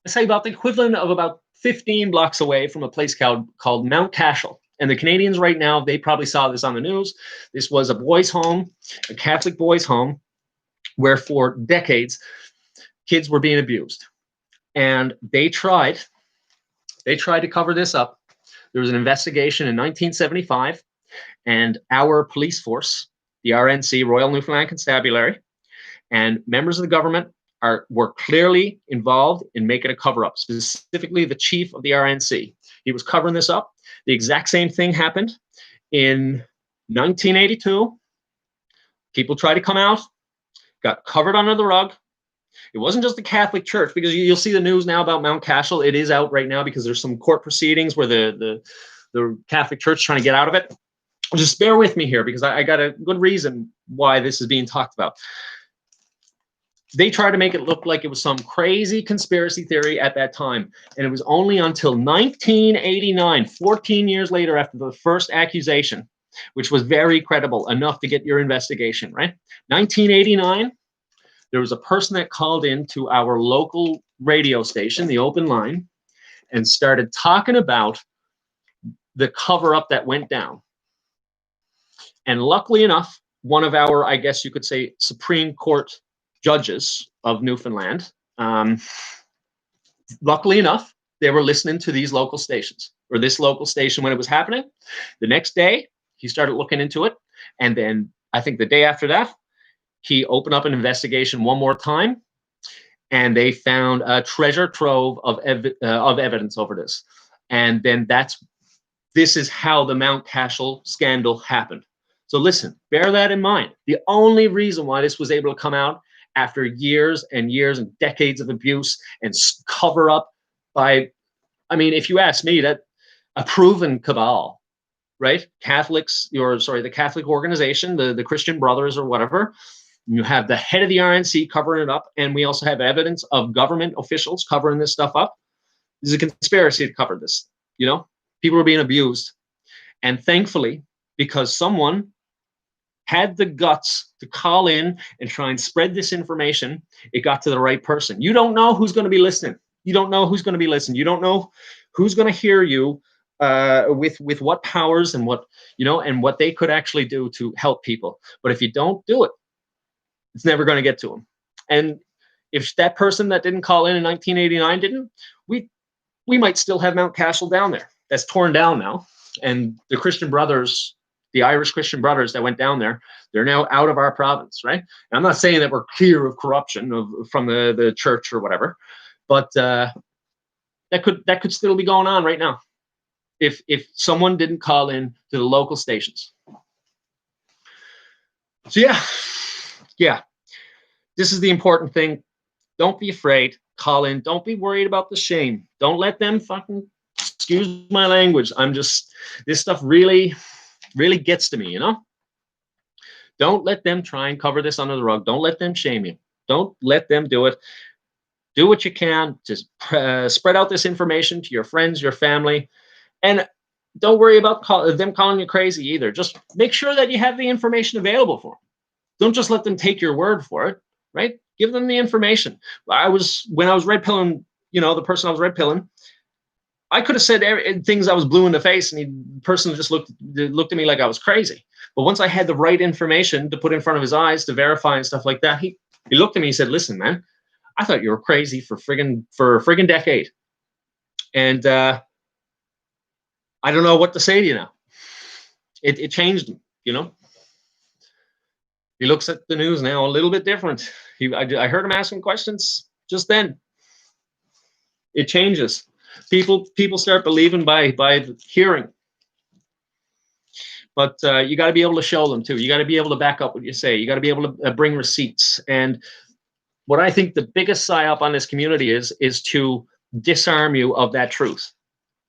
the equivalent of about 15 blocks away from a place called Mount Cashel. And the Canadians right now, they probably saw this on the news. This was a boys' home, a Catholic boys' home, where for decades, kids were being abused. And they tried to cover this up. There was an investigation in 1975, and our police force, the RNC, Royal Newfoundland Constabulary, and members of the government were clearly involved in making a cover-up, specifically the chief of the RNC. He was covering this up. The exact same thing happened in 1982. People tried to come out, got covered under the rug. It wasn't just the Catholic Church, because you'll see the news now about Mount Cashel. It is out right now because there's some court proceedings where the Catholic Church is trying to get out of it. Just bear with me here, because I got a good reason why this is being talked about. They tried to make it look like it was some crazy conspiracy theory at that time. And it was only until 1989, 14 years later after the first accusation, which was very credible enough to get your investigation, right? 1989, there was a person that called in to our local radio station, the Open Line, and started talking about the cover-up that went down. And luckily enough, one of our, I guess you could say, Supreme Court judges of Newfoundland, luckily enough, they were listening to these local stations, or this local station when it was happening. The next day, he started looking into it. And then I think the day after that, he opened up an investigation one more time, and they found a treasure trove of evidence over this. And then this is how the Mount Cashel scandal happened. So listen, bear that in mind. The only reason why this was able to come out after years and years and decades of abuse and cover up by, I mean, if you ask me, that a proven cabal, right? The Catholic organization, the Christian Brothers or whatever, you have the head of the RNC covering it up, and we also have evidence of government officials covering this stuff up. This is a conspiracy to cover this, People are being abused. And thankfully, because someone had the guts to call in and try and spread this information, it got to the right person. You don't know who's going to be listening. You don't know who's going to be listening. You don't know who's going to hear you with what powers and what, and what they could actually do to help people. But if you don't do it, it's never going to get to them. And if that person that didn't call in 1989 didn't, we might still have Mount Cashel down there. That's torn down now. And the Christian brothers, the Irish Christian brothers that went down there, they're now out of our province, right? And I'm not saying that we're clear of corruption from the church or whatever, but that could still be going on right now if someone didn't call in to the local stations. So yeah, this is the important thing. Don't be afraid. Call in. Don't be worried about the shame. Don't let them fucking, excuse my language. This stuff really, really gets to me, Don't let them try and cover this under the rug. Don't let them shame you. Don't let them do it. Do what you can. Just spread out this information to your friends, your family, and don't worry about them calling you crazy either. Just make sure that you have the information available for them. Don't just let them take your word for it, right? Give them the information. When I was red pilling, the person I was red pilling, I could have said things I was blue in the face, and the person just looked at me like I was crazy. But once I had the right information to put in front of his eyes to verify and stuff like that, he looked at me and said, "Listen, man, I thought you were crazy for a friggin' decade, and I don't know what to say to you now." It changed him, He looks at the news now a little bit different. I heard him asking questions just then. It changes. People start believing by hearing. But you got to be able to show them too. You got to be able to back up what you say. You got to be able to bring receipts. And what I think the biggest psyop on this community is to disarm you of that truth.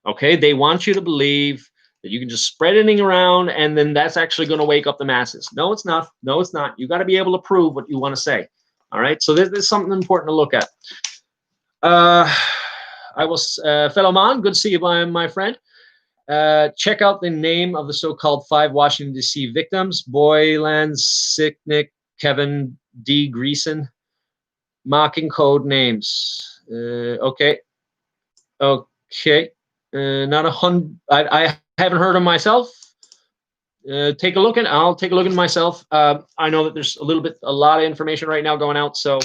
Okay, they want you to believe that you can just spread anything around, and then that's actually going to wake up the masses. No, it's not. No, it's not. You got to be able to prove what you want to say. All right. So there's something important to look at. I was fellow man. Good to see you, my friend. Check out the name of the so-called 5 Washington, D.C. victims: Boylan, Sicknick, Kevin D. Greason. Mocking code names. Okay. Not 100. I haven't heard of myself. I'll take a look at myself. I know that there's a lot of information right now going out, so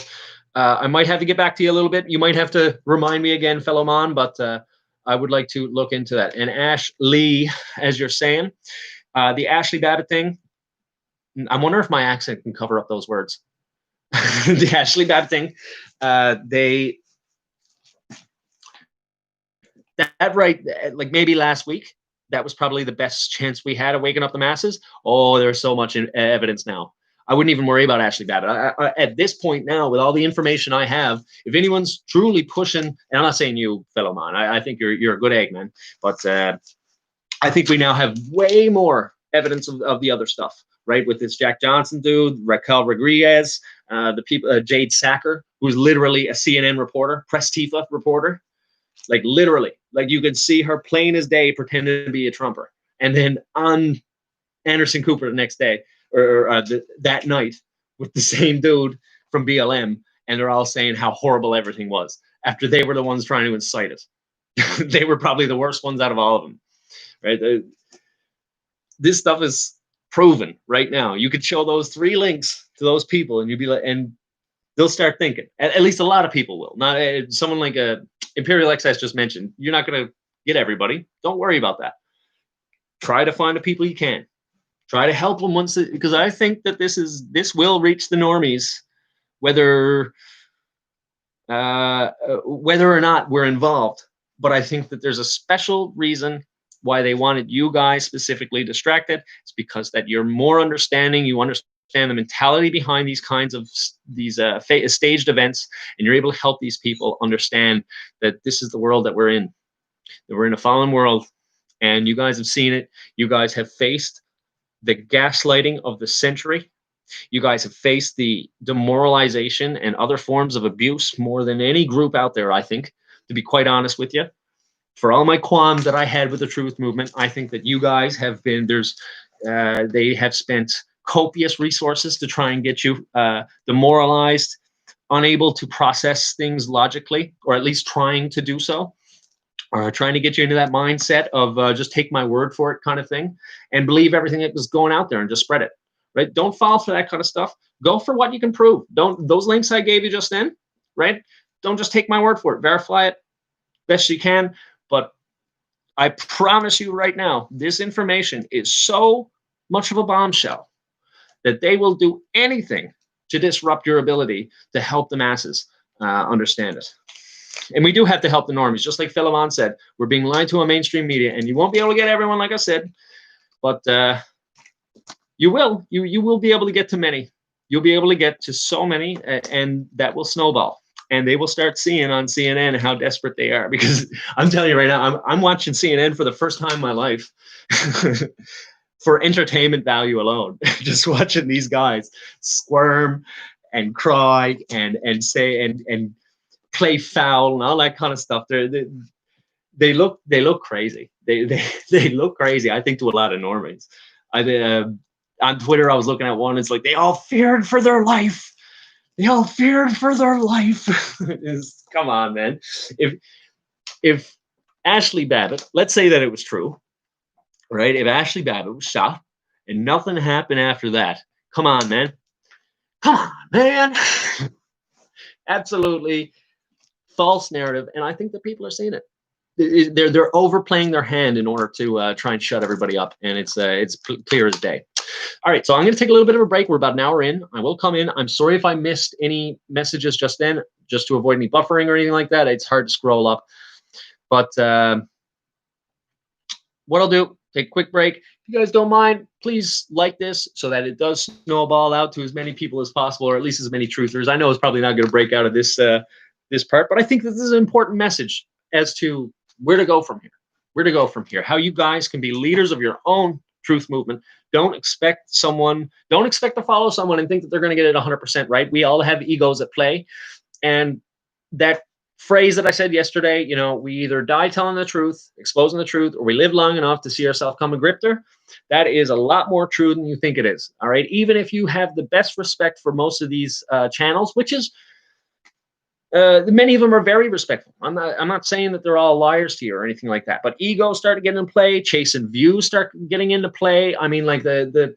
I might have to get back to you a little bit. You might have to remind me again, fellow man, but I would like to look into that. And Ash Lee, as you're saying, the Ashley Babbitt thing, I wonder if my accent can cover up those words. The Ashley Babbitt thing, like maybe last week, that was probably the best chance we had of waking up the masses. Oh, there's so much evidence now. I wouldn't even worry about Ashley Babbitt. At this point now, with all the information I have, if anyone's truly pushing, and I'm not saying you, fellow man, I think you're a good egg, man, but I think we now have way more evidence of the other stuff, right? With this Jack Johnson dude, Raquel Rodriguez, the people, Jade Sacker, who's literally a CNN reporter, Press Tifa reporter. Like literally, like you could see her plain as day pretending to be a Trumper. And then on Anderson Cooper the next day, or that night, with the same dude from BLM, and they're all saying how horrible everything was after they were the ones trying to incite it. They were probably the worst ones out of all of them, right? This stuff is proven right now. You could show those 3 links to those people, and you'd be like, and they'll start thinking. At least a lot of people will. Not someone like Imperial Excess just mentioned. You're not going to get everybody. Don't worry about that. Try to find the people you can. Try to help them because I think that this will reach the normies, whether or not we're involved. But I think that there's a special reason why they wanted you guys specifically distracted. It's because that you're more understanding. You understand the mentality behind these kinds of staged events, and you're able to help these people understand that this is the world that we're in. That we're in a fallen world, and you guys have seen it. You guys have faced the gaslighting of the century. You guys have faced the demoralization and other forms of abuse more than any group out there, I think, to be quite honest with you. For all my qualms that I had with the truth movement, I think that you guys have been, they have spent copious resources to try and get you demoralized, unable to process things logically, or at least trying to do so, or trying to get you into that mindset of just take my word for it kind of thing and believe everything that was going out there and just spread it, right? Don't fall for that kind of stuff. Go for what you can prove. Don't, those links I gave you just then, right? Don't just take my word for it. Verify it best you can. But I promise you right now, this information is so much of a bombshell that they will do anything to disrupt your ability to help the masses understand it. And we do have to help the normies. Just like Philemon said, we're being lied to on mainstream media, and you won't be able to get everyone, like I said, but you will. You will be able to get to many. You'll be able to get to so many, and that will snowball. And they will start seeing on CNN how desperate they are. Because I'm telling you right now, I'm watching CNN for the first time in my life for entertainment value alone. Just watching these guys squirm and cry and say and play foul and all that kind of stuff. They look crazy. They look crazy. I think to a lot of normies. On Twitter, I was looking at one. It's like they all feared for their life. They all feared for their life. Come on, man. If Ashley Babbitt, let's say that it was true, right? If Ashley Babbitt was shot and nothing happened after that, come on, man. Come on, man. Absolutely false narrative, and I think that people are seeing it. They're overplaying their hand in order to try and shut everybody up, and it's clear as day. All right, so I'm going to take a little bit of a break. We're about an hour in. I will come in. I'm sorry if I missed any messages just then, just to avoid any buffering or anything like that. It's hard to scroll up. But what I'll do, take a quick break. If you guys don't mind, please like this so that it does snowball out to as many people as possible, or at least as many truthers. I know it's probably not going to break out of this this part, but I think that this is an important message as to where to go from here. Where to go from here. How you guys can be leaders of your own truth movement. Don't expect to follow someone and think that they're going to get it 100% right. We all have egos at play. And that phrase that I said yesterday, you know, we either die telling the truth, exposing the truth, or we live long enough to see ourselves come a grifter. That is a lot more true than you think it is. All right. Even if you have the best respect for most of these channels, which is many of them are very respectful. I'm not saying that they're all liars to you or anything like that, but egos start to get in play, chasing views start getting into play. I mean, like the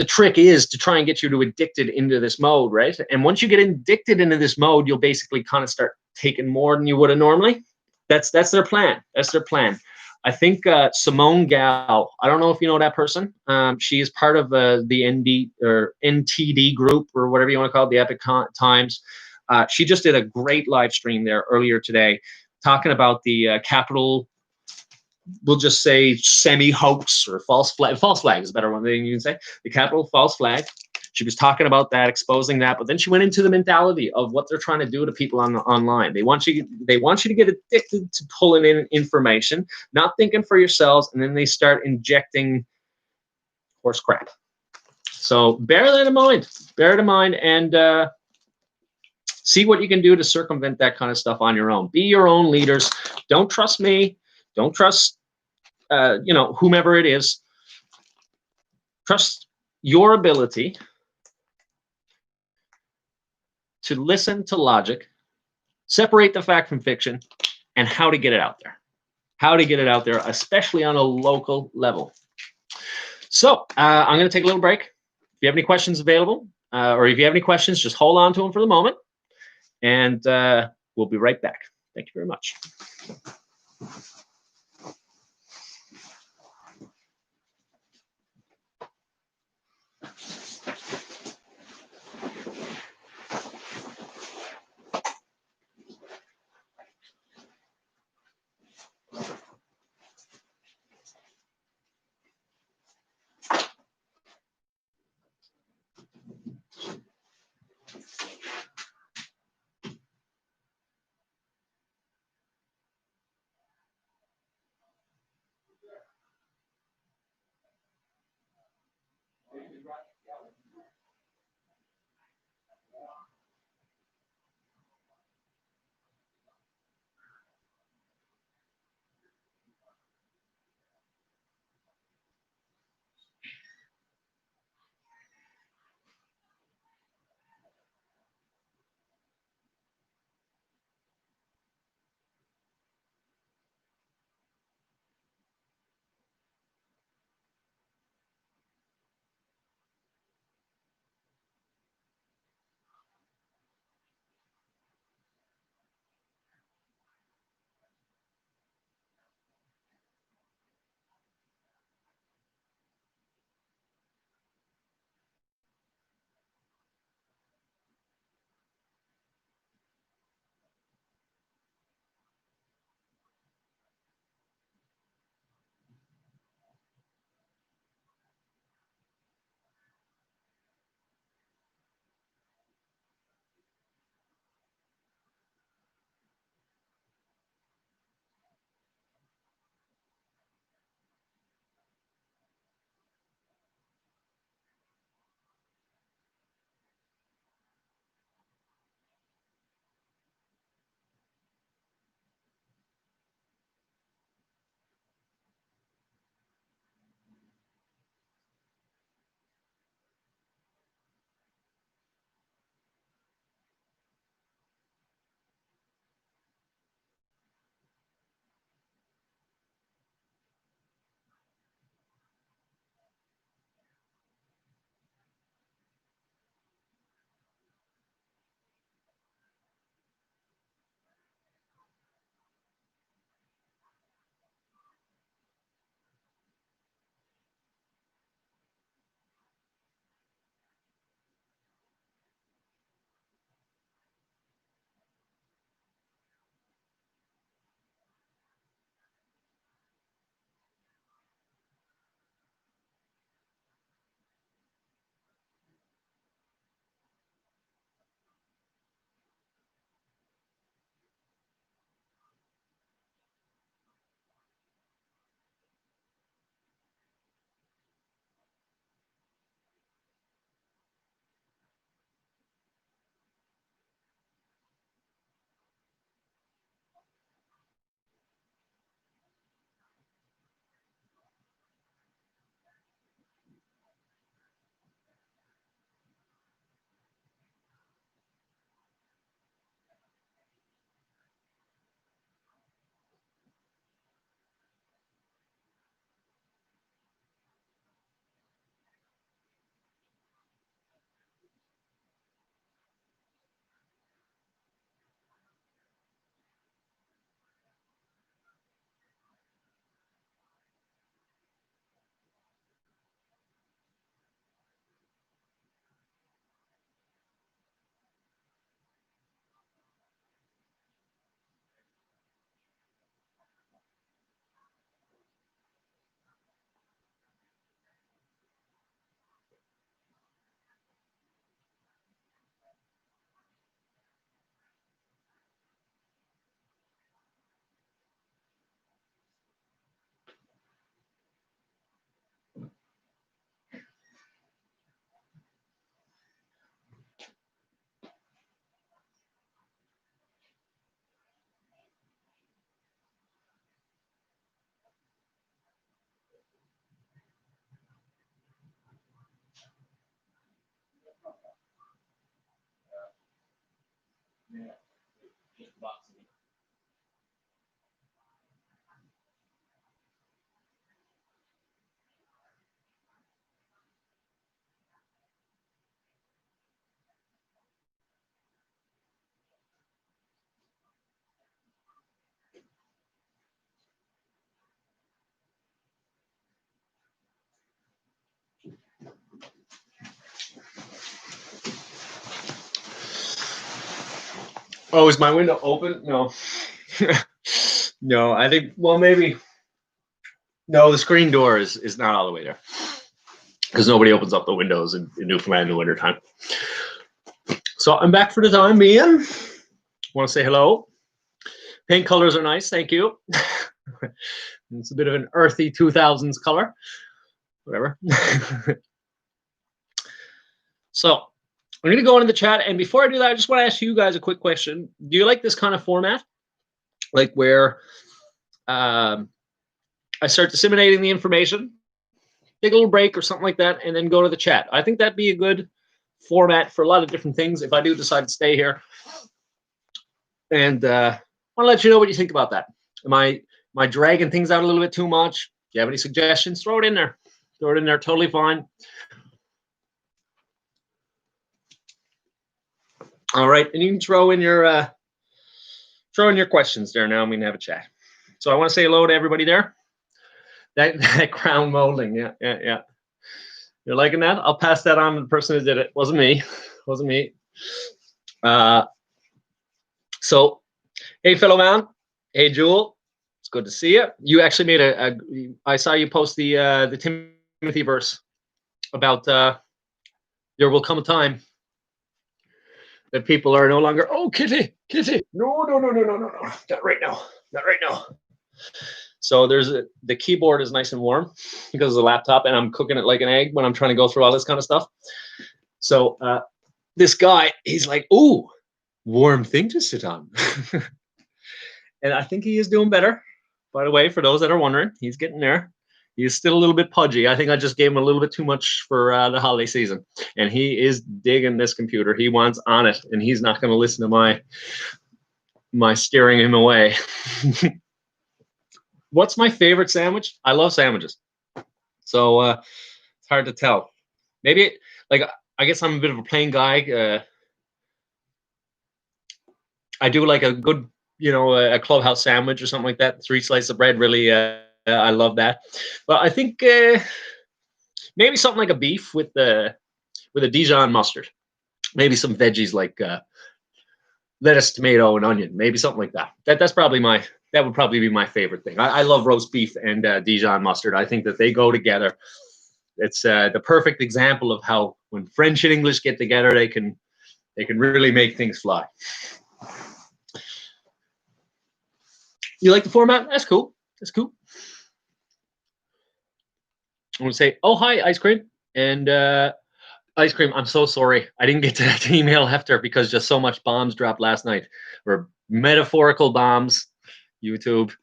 trick is to try and get you to addicted into this mode, right? And once you get addicted into this mode, you'll basically kind of start taking more than you would have normally. That's their plan. That's their plan. I think Simone Gal, I don't know if you know that person. She is part of the ND or NTD group or whatever you want to call it, the Epic Times. She just did a great live stream there earlier today talking about the Capitol, we'll just say semi-hoax or false flag. False flag is a better one than you can say. The Capitol false flag. She was talking about that, exposing that, but then she went into the mentality of what they're trying to do to people online. They want you to get addicted to pulling in information, not thinking for yourselves, and then they start injecting horse crap. So bear that in mind. Bear it in mind, and see what you can do to circumvent that kind of stuff on your own. Be your own leaders. Don't trust me. Don't trust, whomever it is. Trust your ability to listen to logic, separate the fact from fiction, and how to get it out there. How to get it out there, especially on a local level. So I'm going to take a little break. If you have any questions available, or if you have any questions, just hold on to them for the moment. And we'll be right back. Thank you very much. Yeah. Just boxing. Oh, is my window open? No. No, I think, well, maybe. No, the screen door is not all the way there. Because nobody opens up the windows in Newfoundland in the wintertime. So I'm back for the time being. Want to say hello. Paint colors are nice, thank you. It's a bit of an earthy 2000s color. Whatever. So I'm going to go into the chat. And before I do that, I just want to ask you guys a quick question. Do you like this kind of format? Like where I start disseminating the information, take a little break or something like that, and then go to the chat. I think that'd be a good format for a lot of different things if I do decide to stay here. And I want to let you know what you think about that. Am I dragging things out a little bit too much? Do you have any suggestions? Throw it in there. Throw it in there. Totally fine. All right, and you can throw in your questions there now. We can have a chat. So I want to say hello to everybody there. That crown molding, yeah. You're liking that? I'll pass that on to the person who did it. Wasn't me. So, hey, fellow man. Hey, Jewel. It's good to see you. You actually made I saw you post the Timothy verse about there will come a time that people are no longer, oh, Kitty. No. Not right now. So the keyboard is nice and warm because of the laptop, and I'm cooking it like an egg when I'm trying to go through all this kind of stuff. So this guy, he's like, ooh, warm thing to sit on. And I think he is doing better. By the way, for those that are wondering, he's getting there. He's still a little bit pudgy. I think I just gave him a little bit too much for the holiday season. And he is digging this computer. He wants on it, and he's not going to listen to my steering him away. What's my favorite sandwich? I love sandwiches. So it's hard to tell. Maybe, I guess I'm a bit of a plain guy. I do like a good, a clubhouse sandwich or something like that. 3 slices of bread, really, I love that. But I think maybe something like a beef with a Dijon mustard. Maybe some veggies like lettuce, tomato, and onion. Maybe something like that. That would probably be my favorite thing. I love roast beef and Dijon mustard. I think that they go together. It's the perfect example of how when French and English get together, they can really make things fly. You like the format? That's cool. I'm going to say, oh, hi, Ice Cream. And Ice Cream, I'm so sorry. I didn't get to that email after because just so much bombs dropped last night. Or metaphorical bombs, YouTube.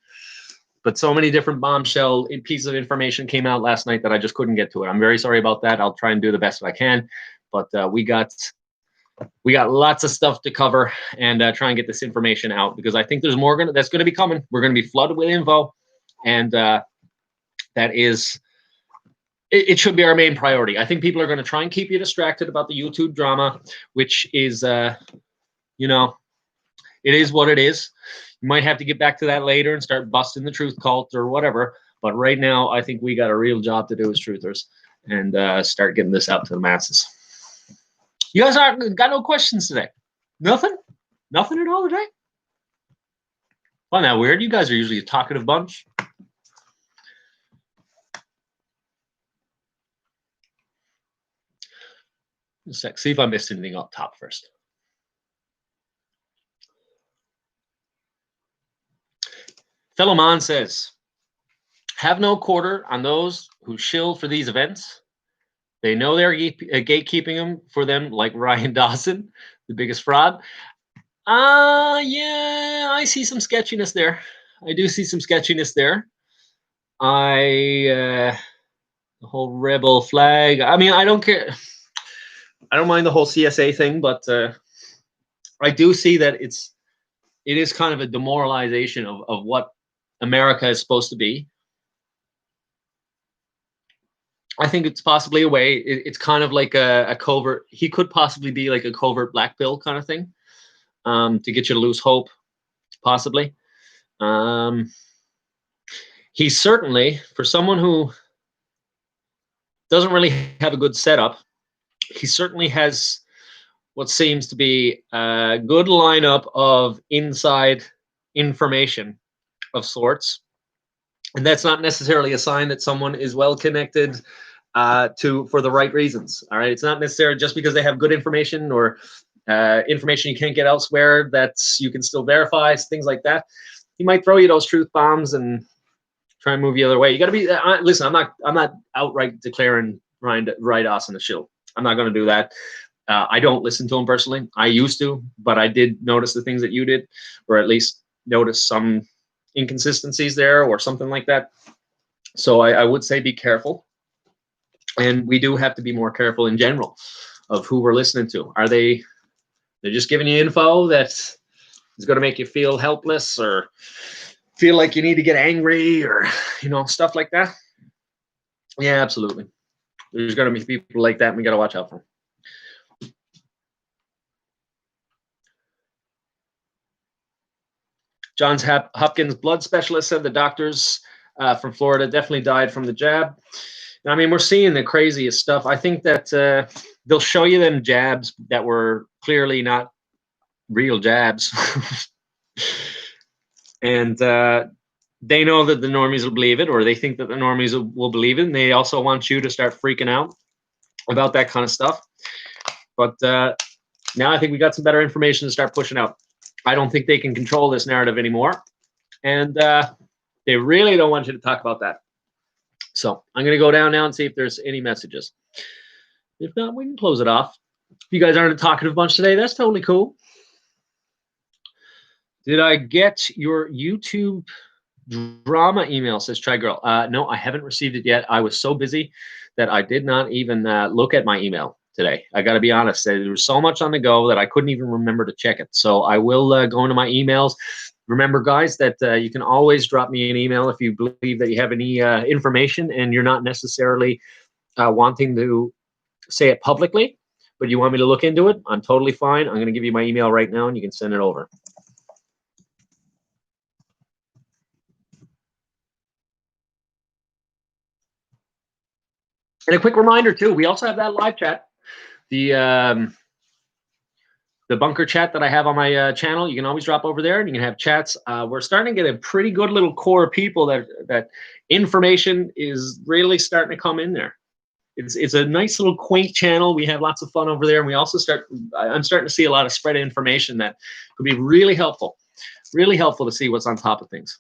But so many different bombshell pieces of information came out last night that I just couldn't get to it. I'm very sorry about that. I'll try and do the best that I can. But we got lots of stuff to cover and try and get this information out because I think there's more that's going to be coming. We're going to be flooded with info, and it should be our main priority. I think people are going to try and keep you distracted about the YouTube drama, which is, it is what it is. You might have to get back to that later and start busting the truth cult or whatever. But right now, I think we got a real job to do as truthers and start getting this out to the masses. You guys got no questions today? Nothing at all today? Find that weird. You guys are usually a talkative bunch. A sec. See if I missed anything up top first. Fellow Man says, have no quarter on those who shill for these events. They know they're gatekeeping them for them, like Ryan Dawson, the biggest fraud. Yeah, I see some sketchiness there. I do see some sketchiness there. The whole rebel flag. I mean, I don't care. I don't mind the whole CSA thing, but I do see that it is kind of a demoralization of what America is supposed to be. I think it's possibly a way. It's kind of like a covert. He could possibly be like a covert black pill kind of thing, to get you to lose hope, possibly. He certainly, for someone who doesn't really have a good setup, he certainly has what seems to be a good lineup of inside information of sorts. And that's not necessarily a sign that someone is well connected for the right reasons. All right, it's not necessarily just because they have good information or information you can't get elsewhere that you can still verify, things like that. He might throw you those truth bombs and try and move you the other way. You got to be listen. I'm not outright declaring Ryan to write us in the show. I'm not going to do that. I don't listen to him personally. I used to, but I did notice the things that you did, or at least notice some inconsistencies there or something like that. So I would say be careful. And we do have to be more careful in general of who we're listening to. They're just giving you info that is going to make you feel helpless or feel like you need to get angry or, stuff like that? Yeah, absolutely. There's going to be people like that, and we got to watch out for them. Johns Hopkins blood specialist said the doctors from Florida definitely died from the jab. I mean, we're seeing the craziest stuff. I think that they'll show you them jabs that were clearly not real jabs. And they know that the normies will believe it, or they think that the normies will believe it. And they also want you to start freaking out about that kind of stuff. But now I think we got some better information to start pushing out. I don't think they can control this narrative anymore. And they really don't want you to talk about that. So I'm going to go down now and see if there's any messages. If not, we can close it off. If you guys aren't a talkative bunch today, that's totally cool. Did I get your YouTube drama email, says Try Girl? No, I haven't received it yet. I was so busy that I did not even look at my email today. I got to be honest. There was so much on the go that I couldn't even remember to check it. So I will go into my emails. Remember, guys, that you can always drop me an email if you believe that you have any information and you're not necessarily wanting to say it publicly, but you want me to look into it. I'm totally fine. I'm going to give you my email right now, and you can send it over. And a quick reminder, too, we also have that live chat, the bunker chat that I have on my channel. You can always drop over there, and you can have chats. We're starting to get a pretty good little core of people that information is really starting to come in there. It's a nice little quaint channel. We have lots of fun over there, and we also I'm starting to see a lot of spread information that could be really helpful to see what's on top of things.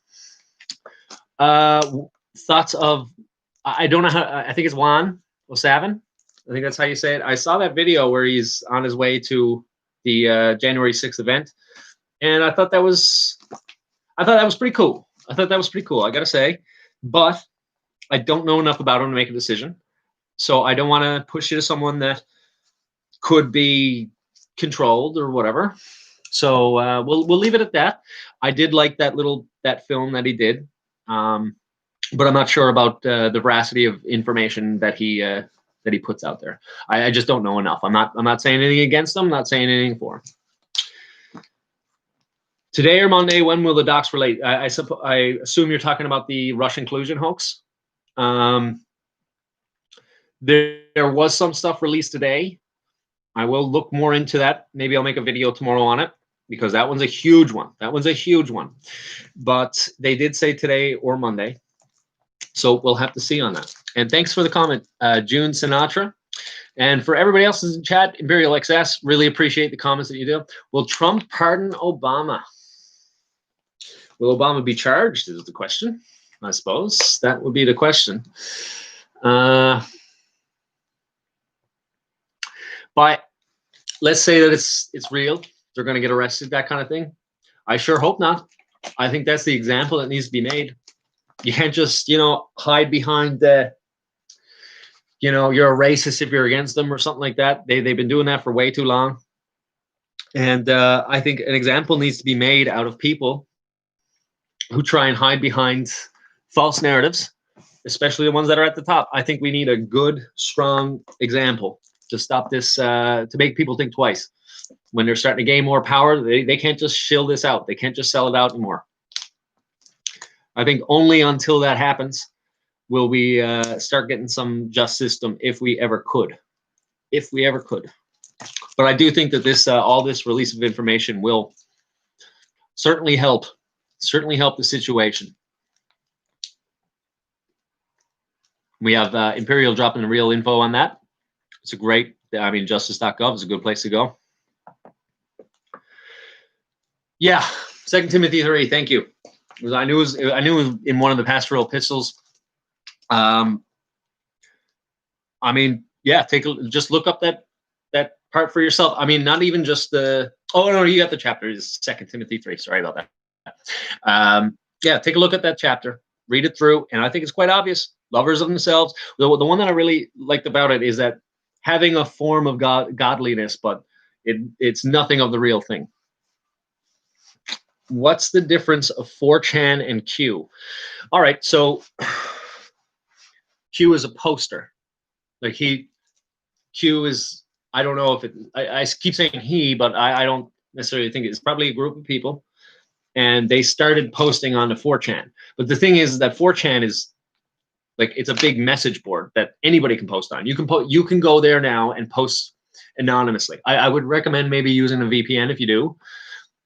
Thoughts of, I don't know how, I think it's Juan Osavin. I think that's how you say it. I saw that video where he's on his way to the January 6th event, and I thought that was pretty cool. I got to say, but I don't know enough about him to make a decision. So I don't want to push you to someone that could be controlled or whatever. So we'll leave it at that. I did like that film that he did, but I'm not sure about the veracity of information that he puts out there. I just don't know enough. I'm not saying anything against him. I'm not saying anything for him. Today or Monday, when will the docs relate? I assume you're talking about the Russian collusion hoax. There was some stuff released today. I will look more into that. Maybe I'll make a video tomorrow on it, because that one's a huge one. But they did say today or Monday. So we'll have to see on that. And thanks for the comment, June Sinatra. And for everybody else in chat, Imperial XS, really appreciate the comments that you do. Will Trump pardon Obama? Will Obama be charged is the question, I suppose. That would be the question. But let's say that it's real. They're going to get arrested, that kind of thing. I sure hope not. I think that's the example that needs to be made. You can't just, hide behind you're a racist if you're against them or something like that. They've been doing that for way too long. And I think an example needs to be made out of people who try and hide behind false narratives, especially the ones that are at the top. I think we need a good, strong example to stop this, to make people think twice. When they're starting to gain more power, they can't just shill this out. They can't just sell it out anymore. I think only until that happens will we start getting some just system, if we ever could. If we ever could. But I do think that this, all this release of information will certainly help the situation. We have Imperial dropping the real info on that. It's a great, I mean, justice.gov is a good place to go. Yeah, 2 Timothy 3, thank you. I knew it was in one of the pastoral epistles. I mean, yeah, just look up that part for yourself. I mean, not even just the, oh no, you got the chapter. It's 2 Timothy 3. Sorry about that. Yeah, take a look at that chapter, read it through, and I think it's quite obvious. Lovers of themselves. The one that I really liked about it is that having a form of godliness, but it's nothing of the real thing. What's the difference of 4chan and Q? All right, so Q is a poster. Like Q is, I don't know if it, I keep saying he, but I don't necessarily think it's probably a group of people. And they started posting on the 4chan. But the thing is that 4chan is like, it's a big message board that anybody can post on. You can go there now and post anonymously. I would recommend maybe using a VPN if you do,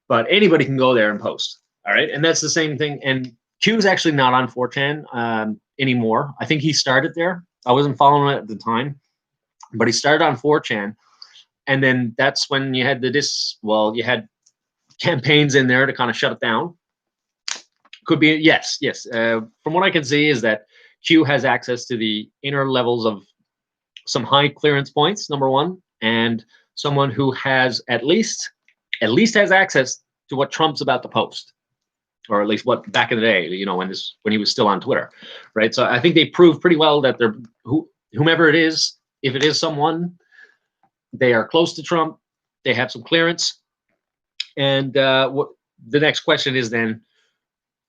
but anybody can go there and post. All right, and that's the same thing. And Q is actually not on 4chan anymore. I think he started there. I wasn't following it at the time, but he started on 4chan, and then that's when you had you had campaigns in there to kind of shut it down. Could be, yes. From what I can see is that Q has access to the inner levels of some high clearance points, number one, and someone who has at least has access to what Trump's about to post, or at least what back in the day, you know, when he was still on Twitter, right? So I think they proved pretty well that they're whomever it is, if it is someone, they are close to Trump, they have some clearance, and what the next question is then,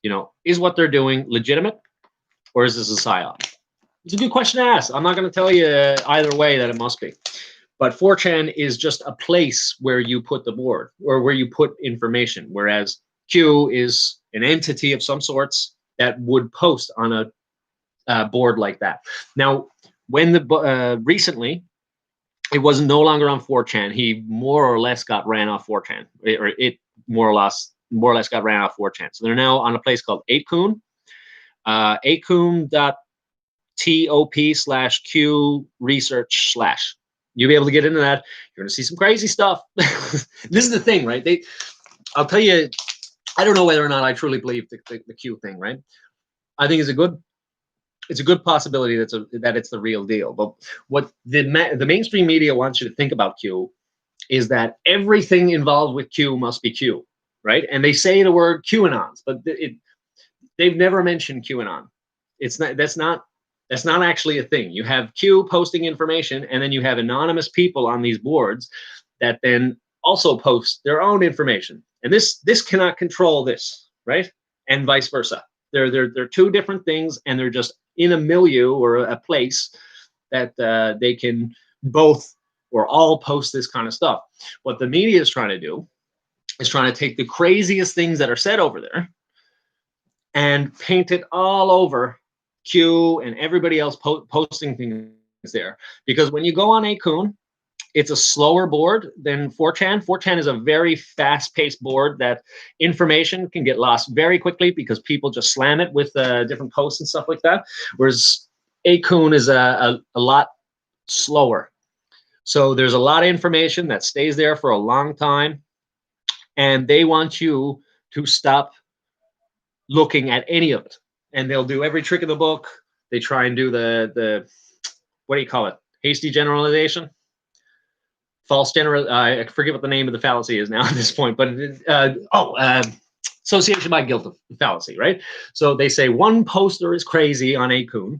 you know, is what they're doing legitimate, or is this a psyop? It's a good question to ask. I'm not going to tell you either way that it must be. But 4chan is just a place where you put the board, or where you put information, whereas Q is an entity of some sorts that would post on a board like that. Now, when recently, it was no longer on 4chan. He more or less got ran off 4chan, or it more or less got ran off 4chan. So they're now on a place called 8kun, 8kun.top/Q research/. You'll be able to get into that. You're going to see some crazy stuff. This is the thing, right? I'll tell you, I don't know whether or not I truly believe the Q thing, right? I think it's a good possibility that it's the real deal. But what the mainstream media wants you to think about Q is that everything involved with Q must be Q, right? And they say the word QAnons, but they've never mentioned QAnon. That's not actually a thing. You have Q posting information, and then you have anonymous people on these boards that then also post their own information. And this cannot control this, right? And vice versa. They're two different things, and they're just in a milieu or a place that they can both or all post this kind of stuff. What the media is trying to do is trying to take the craziest things that are said over there and paint it all over Q and everybody else posting things there. Because when you go on 8kun, it's a slower board than 4chan. 4chan is a very fast-paced board that information can get lost very quickly because people just slam it with different posts and stuff like that. Whereas 8kun is a lot slower. So there's a lot of information that stays there for a long time, and they want you to stop looking at any of it. And they'll do every trick in the book. They try and do the what do you call it? Hasty generalization? False general, I forget what the name of the fallacy is now at this point, but association by guilt fallacy, right? So they say one poster is crazy on 8kun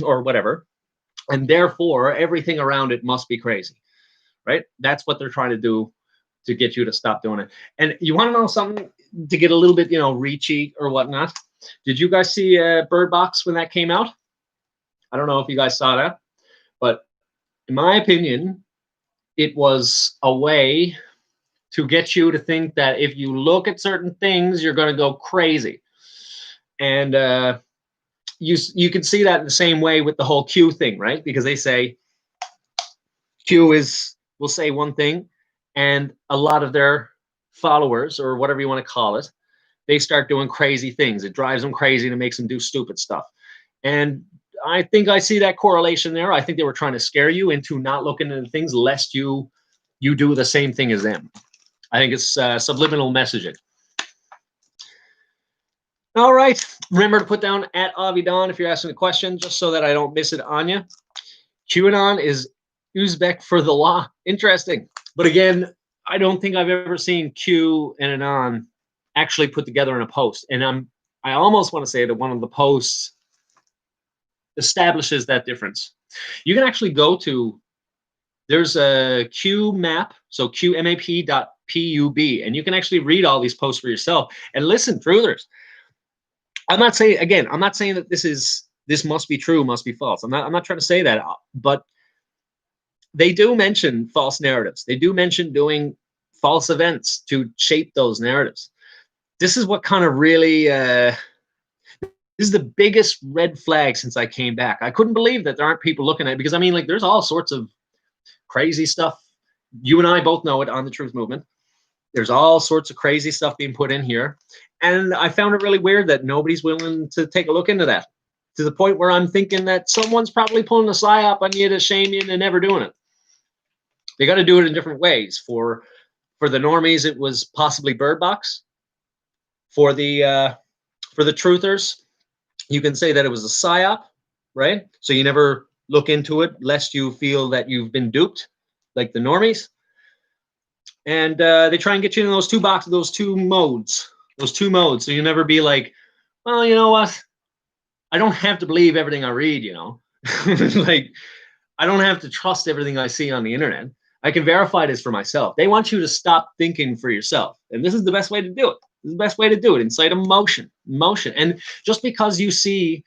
or whatever, and therefore everything around it must be crazy, right? That's what they're trying to do to get you to stop doing it. And you want to know something to get a little bit, you know, reachy or whatnot? Did you guys see Bird Box when that came out? I don't know if you guys saw that, but in my opinion, it was a way to get you to think that if you look at certain things, you're going to go crazy. And you can see that in the same way with the whole Q thing, right? Because they say Q will say one thing, and a lot of their followers, or whatever you want to call it, they start doing crazy things. It drives them crazy and it makes them do stupid stuff. And I think I see that correlation there. I think they were trying to scare you into not looking into things lest you do the same thing as them. I think it's subliminal messaging. All right. Remember to put down at Avidan if you're asking a question, just so that I don't miss it on you. QAnon is Uzbek for the law. Interesting. But again, I don't think I've ever seen Q and Anon actually put together in a post. And I almost want to say that one of the posts establishes that difference. You can actually go to, there's a Q map, so qmap.pub, and you can actually read all these posts for yourself and listen through theirs. I'm not saying, again, I'm not saying that this must be true, must be false. I'm not trying to say that, but they do mention false narratives. They do mention doing false events to shape those narratives. This is what kind of really, this is the biggest red flag since I came back. I couldn't believe that there aren't people looking at it, because I mean, like, there's all sorts of crazy stuff. You and I both know it on the Truth Movement. There's all sorts of crazy stuff being put in here. And I found it really weird that nobody's willing to take a look into that, to the point where I'm thinking that someone's probably pulling a psyop on you to shame you into never doing it. They got to do it in different ways. For the normies, it was possibly Bird Box. For the truthers, you can say that it was a psyop, right? So you never look into it lest you feel that you've been duped, like the normies. And they try and get you in those two boxes, those two modes. So you never be like, well, you know what? I don't have to believe everything I read, you know? Like, I don't have to trust everything I see on the internet. I can verify this for myself. They want you to stop thinking for yourself. And this is the best way to do it. This is the best way to do it. Incite emotion. And just because you see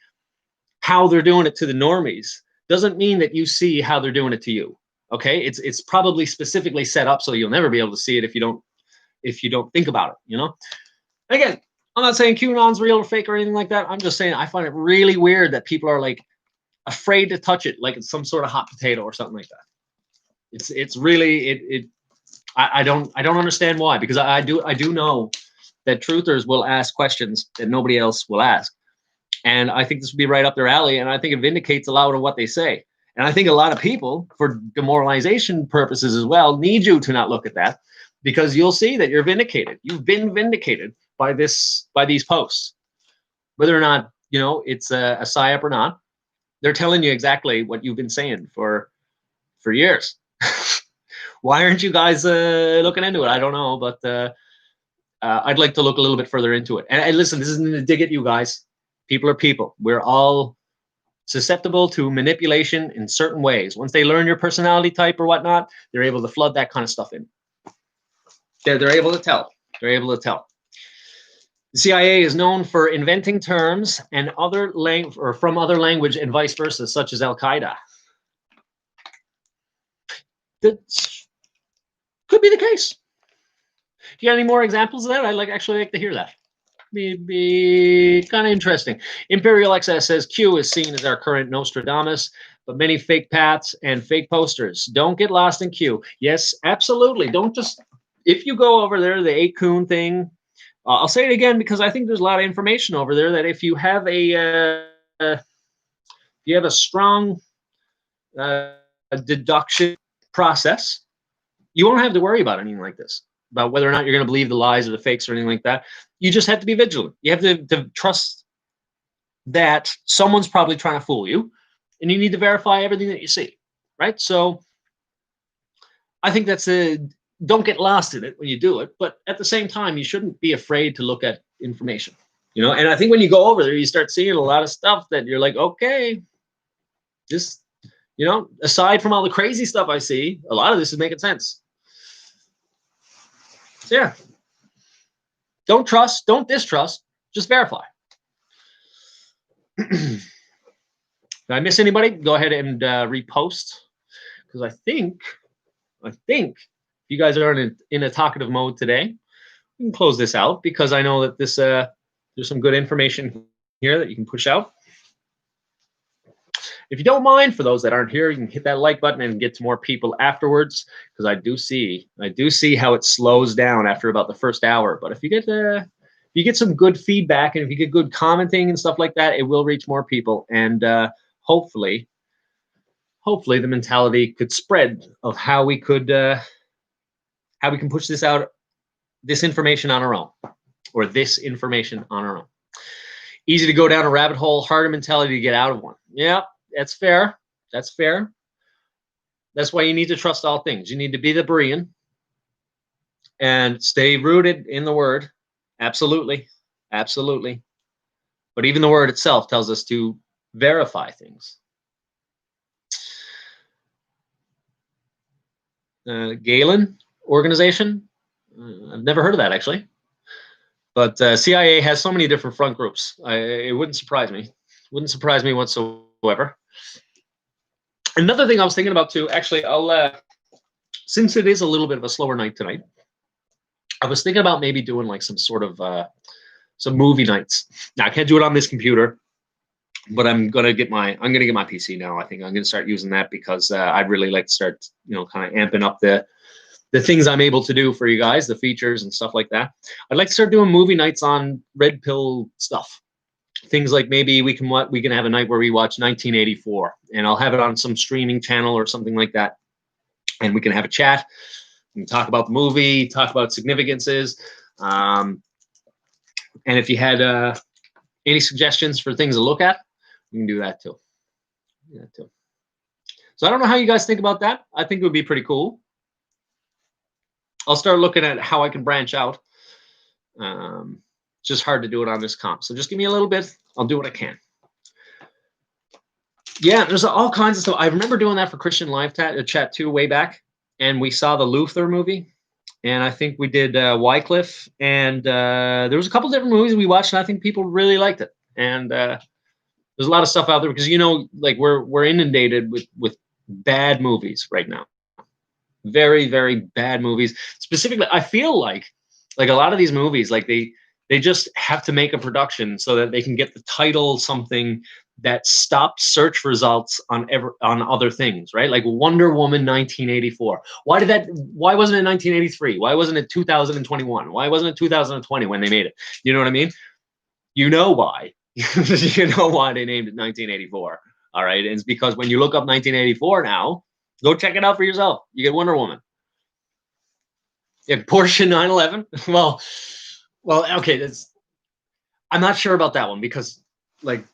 how they're doing it to the normies doesn't mean that you see how they're doing it to you. Okay? It's probably specifically set up so you'll never be able to see it if you don't think about it, you know? Again, I'm not saying QAnon's real or fake or anything like that. I'm just saying I find it really weird that people are like afraid to touch it like it's some sort of hot potato or something like that. It's really I don't understand why, because I do know that truthers will ask questions that nobody else will ask. And I think this would be right up their alley, and I think it vindicates a lot of what they say. And I think a lot of people, for demoralization purposes as well, need you to not look at that, because you'll see that you're vindicated. You've been vindicated by these posts. Whether or not, you know, it's a psyop or not, they're telling you exactly what you've been saying for years. Why aren't you guys looking into it? I don't know, but I'd like to look a little bit further into it. And listen, this isn't a dig at you guys. People are people. We're all susceptible to manipulation in certain ways. Once they learn your personality type or whatnot, they're able to flood that kind of stuff in. They're able to tell. They're able to tell. The CIA is known for inventing terms and from other language and vice versa, such as Al Qaeda. That could be the case. Do you have any more examples of that? I'd actually like to hear that. Be kind of interesting. Imperial XS says Q is seen as our current Nostradamus, but many fake paths and fake posters. Don't get lost in Q. Yes, absolutely. Don't just, if you go over there, the 8 Coon thing, I'll say it again because I think there's a lot of information over there that if you have a strong deduction process, you won't have to worry about anything like this, about whether or not you're going to believe the lies or the fakes or anything like that. You just have to be vigilant. You have to trust that someone's probably trying to fool you, and you need to verify everything that you see, right? So I think that's don't get lost in it when you do it, but at the same time, you shouldn't be afraid to look at information, you know? And I think when you go over there, you start seeing a lot of stuff that you're like, okay, this, you know, aside from all the crazy stuff I see, a lot of this is making sense. yeah, don't trust, don't distrust, just verify. Did I miss anybody? Go ahead and repost, because I think if you guys are in a talkative mode today, we can close this out, because I know that this there's some good information here that you can push out. If you don't mind, for those that aren't here, you can hit that like button and get to more people afterwards, because I do see how it slows down after about the first hour. But if you get some good feedback, and if you get good commenting and stuff like that, it will reach more people, and hopefully the mentality could spread of how we can push this out, this information on our own, or this information on our own. Easy to go down a rabbit hole, harder mentality to get out of one. Yeah, that's fair. That's fair. That's why you need to trust all things. You need to be the Berean and stay rooted in the word. Absolutely. Absolutely. But even the word itself tells us to verify things. Galen organization. I've never heard of that, actually. But CIA has so many different front groups. It wouldn't surprise me. Wouldn't surprise me whatsoever. Another thing I was thinking about too, actually, since it is a little bit of a slower night tonight, I was thinking about maybe doing like some sort of some movie nights. Now I can't do it on this computer, but I'm gonna get my PC now. I think I'm gonna start using that, because I'd really like to start, kind of amping up the things I'm able to do for you guys, the features and stuff like that. I'd like to start doing movie nights on red pill stuff. Things like maybe we can have a night where we watch 1984, and I'll have it on some streaming channel or something like that, and we can have a chat. We can talk about the movie, talk about significances, and if you had any suggestions for things to look at, you can do that too. So I don't know how you guys think about that. I think it would be pretty cool. I'll start looking at how I can branch out. It's just hard to do it on this comp. So just give me a little bit. I'll do what I can. Yeah, there's all kinds of stuff. I remember doing that for Christian Live Chat too, way back. And we saw the Luther movie. And I think we did Wycliffe. And there was a couple different movies we watched, and I think people really liked it. And there's a lot of stuff out there, because, like we're inundated with bad movies right now. Very, very bad movies. Specifically, I feel like a lot of these movies, like they just have to make a production so that they can get the title something that stops search results on other things, right? Like Wonder Woman 1984. Why wasn't it 1983? Why wasn't it 2021? Why wasn't it 2020 when they made it? You know what I mean? You know why. You know why they named it 1984. All right. And it's because when you look up 1984 now, go check it out for yourself. You get Wonder Woman. Yeah, Porsche 911. Well, okay. I'm not sure about that one, because like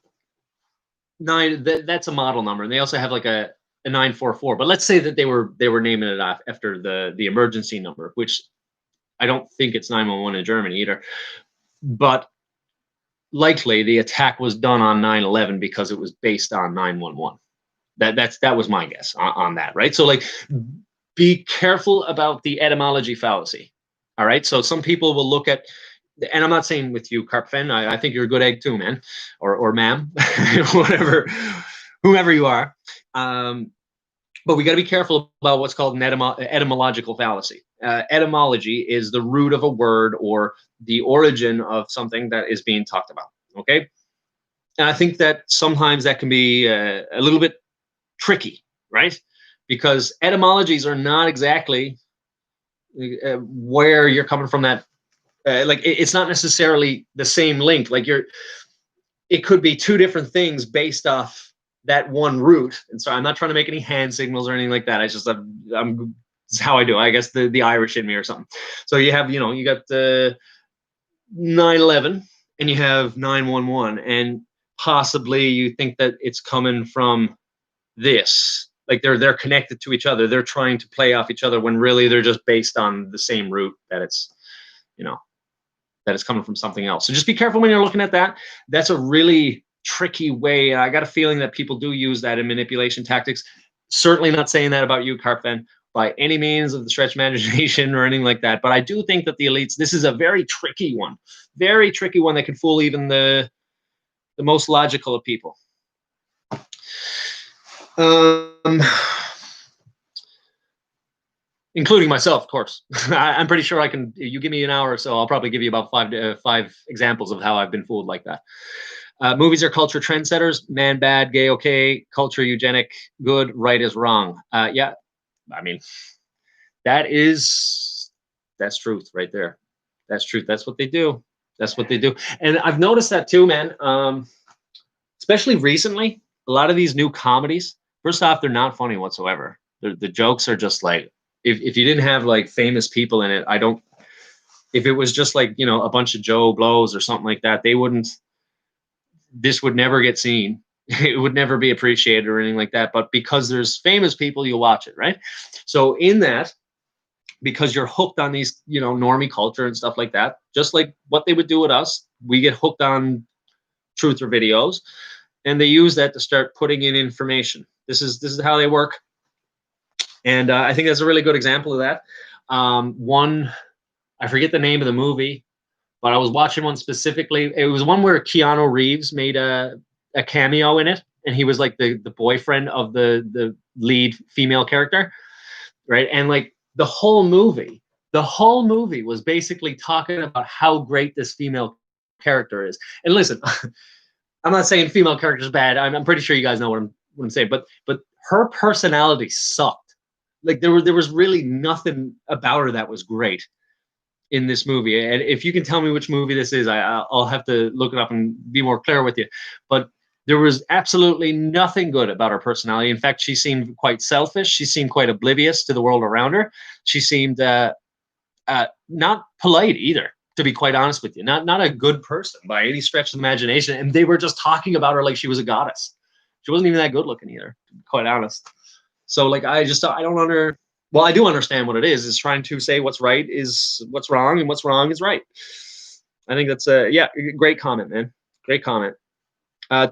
that's a model number, and they also have like a 944. But let's say that they were naming it off after the emergency number, which I don't think it's 911 in Germany either. But likely the attack was done on 9/11 because it was based on 911. That was my guess on that, right? So like, be careful about the etymology fallacy. All right. So some people will look at, and I'm not saying with you, Carpfen, I think you're a good egg too, man, or ma'am, whoever you are. But we got to be careful about what's called an etymological fallacy. Etymology is the root of a word or the origin of something that is being talked about. Okay. And I think that sometimes that can be a little bit tricky, right? Because etymologies are not exactly where you're coming from. That like it's not necessarily the same link. Like it could be two different things based off that one root. And so I'm not trying to make any hand signals or anything like that. It's how I do. I guess the Irish in me or something. So you have, you got the 9/11 and you have 911, and possibly you think that it's coming from this, like they're connected to each other. They're trying to play off each other when really they're just based on the same root, that it's, that it's coming from something else. So just be careful when you're looking at that. That's a really tricky way. I got a feeling that people do use that in manipulation tactics. Certainly not saying that about you, Carpfen, by any means of the stretch imagination or anything like that. But I do think that the elites, this is a very tricky one that can fool even the most logical of people. Including myself, of course. I'm pretty sure I can. You give me an hour or so, I'll probably give you about five examples of how I've been fooled like that. Movies are culture trendsetters. Man bad, gay okay. Culture eugenic, good. Right is wrong. Yeah, I mean, that's truth right there. That's truth. That's what they do. That's what they do. And I've noticed that too, man. Especially recently, a lot of these new comedies. First off, they're not funny whatsoever. The jokes are just like, if you didn't have like famous people in it, I don't. If it was just like, you know, a bunch of Joe Blows or something like that, they wouldn't. This would never get seen. It would never be appreciated or anything like that. But because there's famous people, you'll watch it, right? So in that, because you're hooked on these, you know, normie culture and stuff like that, just like what they would do with us, we get hooked on truther videos, and they use that to start putting in information. This is how they work. And I think that's a really good example of that. One, I forget the name of the movie, but I was watching one specifically. It was one where Keanu Reeves made a cameo in it, and he was like the boyfriend of the lead female character, right? And like the whole movie was basically talking about how great this female character is. And listen, I'm not saying female character is bad. I'm pretty sure you guys know what I'm saying, but her personality sucked. Like there was really nothing about her that was great in this movie. And if you can tell me which movie this is, I'll have to look it up and be more clear with you. But there was absolutely nothing good about her personality. In fact, she seemed quite selfish. She seemed quite oblivious to the world around her. She seemed not polite either, to be quite honest with you. Not a good person by any stretch of the imagination. And they were just talking about her like she was a goddess. She wasn't even that good looking either, to be quite honest. So like I don't well, I do understand what it is trying to say what's right is what's wrong and what's wrong is right. I think that's yeah, great comment, man. Great comment.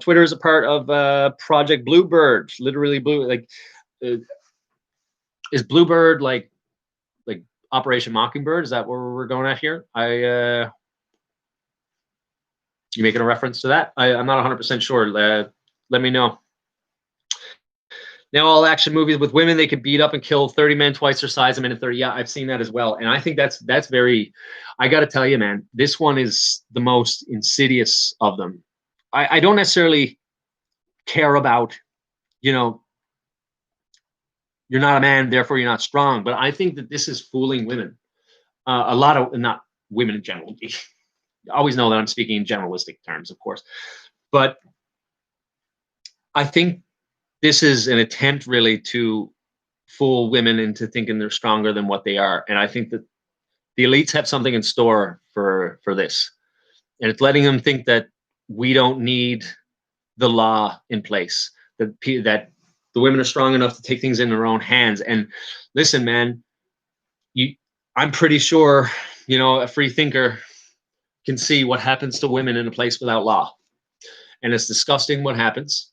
Twitter is a part of Project Bluebird, literally blue. Like, is Bluebird like Operation Mockingbird? Is that where we're going at here? You making a reference to that? I'm not 100% sure. Let me know. Now, all action movies with women, they could beat up and kill 30 men twice their size, a minute 30. Yeah, I've seen that as well. And I think that's very, I got to tell you, man, this one is the most insidious of them. I don't necessarily care about, you know, you're not a man, therefore you're not strong. But I think that this is fooling women. A lot of, not women in general. Always know that I'm speaking in generalistic terms, of course. But I think this is an attempt really to fool women into thinking they're stronger than what they are. And I think that the elites have something in store for this. And it's letting them think that we don't need the law in place, that the women are strong enough to take things in their own hands. And listen, man, I'm pretty sure, you know, a free thinker can see what happens to women in a place without law. And it's disgusting what happens.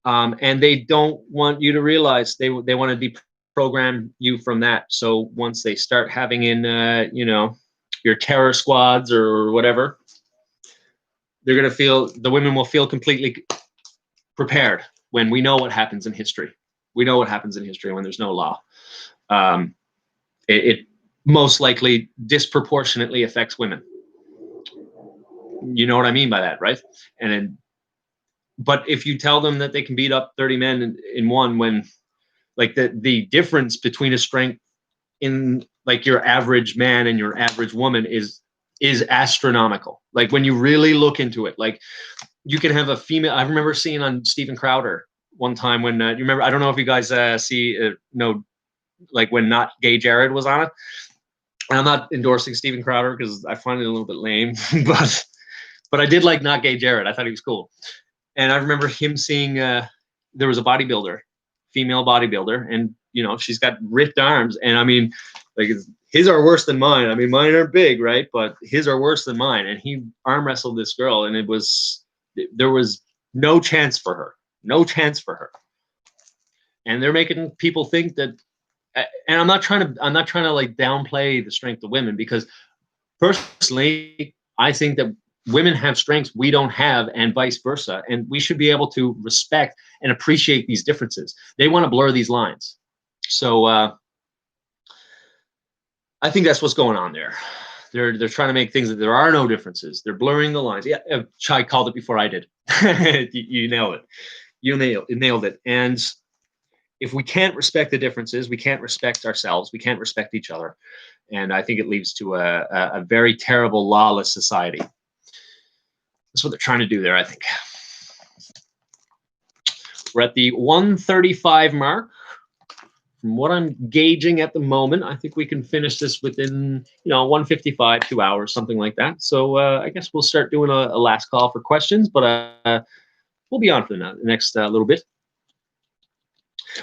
And they don't want you to realize they want to deprogram you from that. So once they start having in, you know, your terror squads or whatever, they're going to feel, the women will feel completely prepared when we know what happens in history. We know what happens in history when there's no law. It most likely disproportionately affects women. You know what I mean by that, right? And then, but if you tell them that they can beat up 30 men in one, when like the difference between a strength in like your average man and your average woman is astronomical. Like when you really look into it, like you can have a female. I remember seeing on Steven Crowder one time when you remember, I don't know if you guys know, like when Not Gay Jared was on it. And I'm not endorsing Steven Crowder because I find it a little bit lame, but I did like Not Gay Jared. I thought he was cool. And I remember him seeing there was a bodybuilder, female bodybuilder, and you know she's got ripped arms, and I mean, like his are worse than mine. I mean, mine are big, right? But his are worse than mine. And he arm wrestled this girl, and there was no chance for her, no chance for her. And they're making people think that and I'm not trying to like downplay the strength of women, because personally, I think that women have strengths we don't have, and vice versa. And we should be able to respect and appreciate these differences. They want to blur these lines. So I think that's what's going on there. They're trying to make things that there are no differences. They're blurring the lines. Yeah, Chai called it before I did. You nailed it. You nailed it. And if we can't respect the differences, we can't respect ourselves. We can't respect each other. And I think it leads to a very terrible, lawless society. That's what they're trying to do there, I think. We're at the 1:35 mark. From what I'm gauging at the moment, I think we can finish this within, 1:55, 2 hours, something like that. So I guess we'll start doing a last call for questions, but we'll be on for the next little bit.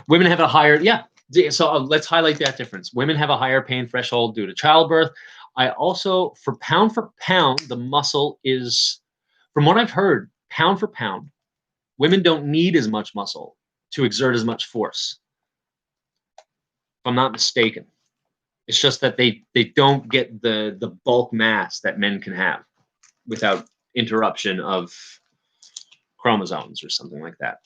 Women have a higher, so let's highlight that difference. Women have a higher pain threshold due to childbirth. I also, for pound, the muscle is, from what I've heard, pound for pound, women don't need as much muscle to exert as much force. If I'm not mistaken. It's just that they don't get the bulk mass that men can have without interruption of chromosomes or something like that.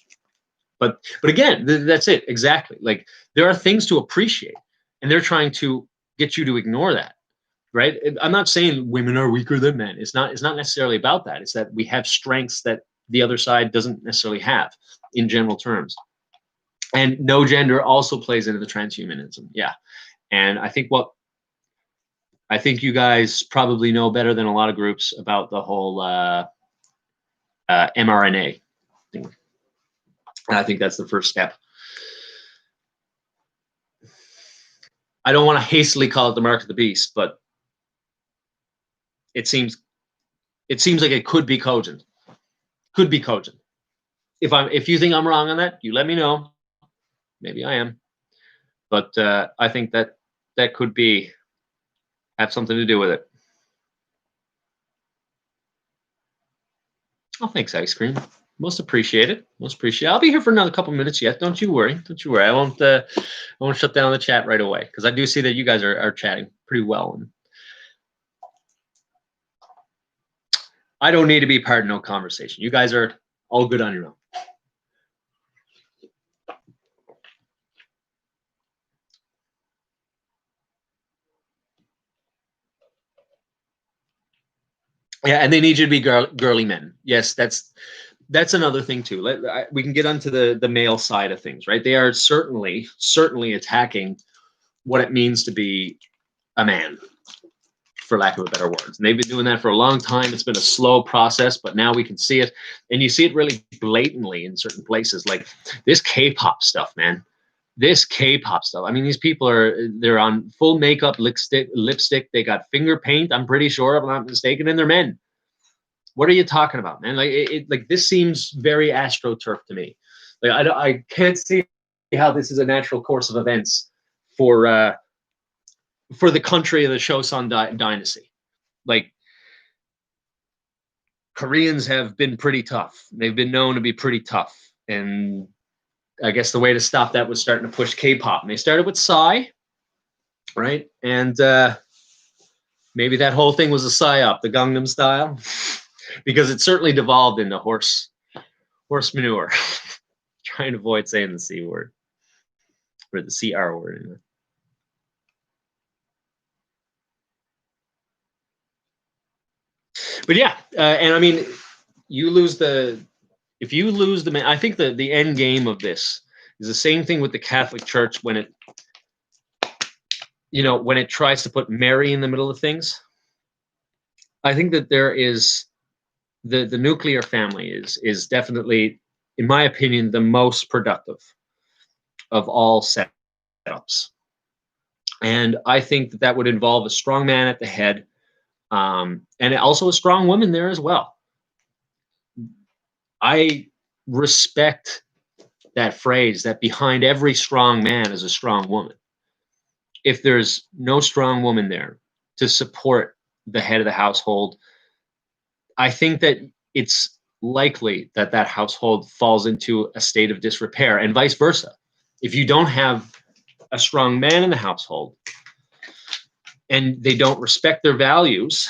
But again, that's it, exactly. Like, there are things to appreciate, and they're trying to get you to ignore that, right? I'm not saying women are weaker than men. It's not necessarily about that. It's that we have strengths that the other side doesn't necessarily have in general terms. And no gender also plays into the transhumanism. Yeah. And I think you guys probably know better than a lot of groups about the whole mRNA thing. And I think that's the first step. I don't want to hastily call it the mark of the beast, but it seems like it could be cogent. Could be cogent. If you think I'm wrong on that, you let me know. Maybe I am. But I think that could have something to do with it. Oh, thanks, ice cream. Most appreciated. Most appreciated. I'll be here for another couple minutes yet. Don't you worry. Don't you worry. I won't shut down the chat right away, because I do see that you guys are chatting pretty well. And I don't need to be part of no conversation. You guys are all good on your own. Yeah, and they need you to be girly men. Yes, that's another thing too. We can get onto the male side of things, right? They are certainly attacking what it means to be a man, for lack of a better word. And they've been doing that for a long time. It's been a slow process, but now we can see it, and you see it really blatantly in certain places, like this K-pop stuff, man. This K-pop stuff. I mean, these people they're on full makeup, lipstick. They got finger paint, I'm pretty sure, if I'm not mistaken, and they're men. What are you talking about, man? Like, like, this seems very AstroTurf to me. Like, I can't see how this is a natural course of events for the country of the Chosun dynasty. Like, Koreans have been pretty tough. They've been known to be pretty tough, and I guess the way to stop that was starting to push K-pop. And they started with Psy, right? And maybe that whole thing was a psyop, the Gangnam Style, because it certainly devolved into horse manure. Trying to avoid saying the C word, or the CR word. Anyway. But yeah, and I mean, if you lose the man, I think the end game of this is the same thing with the Catholic Church when it tries to put Mary in the middle of things. I think that there is the nuclear family is definitely, in my opinion, the most productive of all setups. And I think that would involve a strong man at the head, and also a strong woman there as well. I respect that phrase, that behind every strong man is a strong woman. If there's no strong woman there to support the head of the household, I think that it's likely that household falls into a state of disrepair, and vice versa. If you don't have a strong man in the household and they don't respect their values,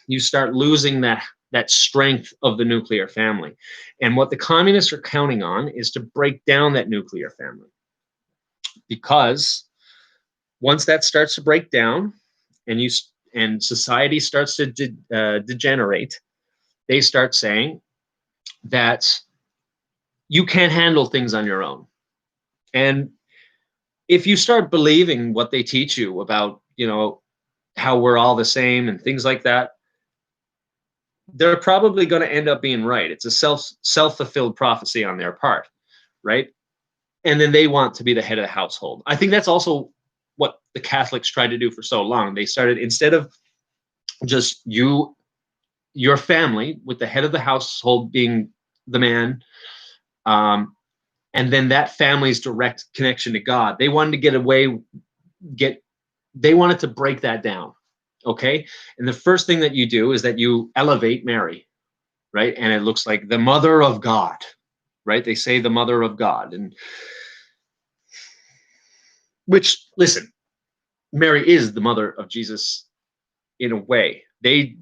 you start losing that strength of the nuclear family. And what the communists are counting on is to break down that nuclear family. Because once that starts to break down and society starts to degenerate, they start saying that you can't handle things on your own. And if you start believing what they teach you about, how we're all the same and things like that, they're probably going to end up being right. It's a self-fulfilled prophecy on their part, right? And then they want to be the head of the household. I think that's also what the Catholics tried to do for so long. They started, instead of just your family, with the head of the household being the man, and then that family's direct connection to God, they wanted to they wanted to break that down. Okay. And the first thing that you do is that you elevate Mary, right? And it looks like the mother of God, right? They say the mother of God. And which, listen, Mary is the mother of Jesus in a way.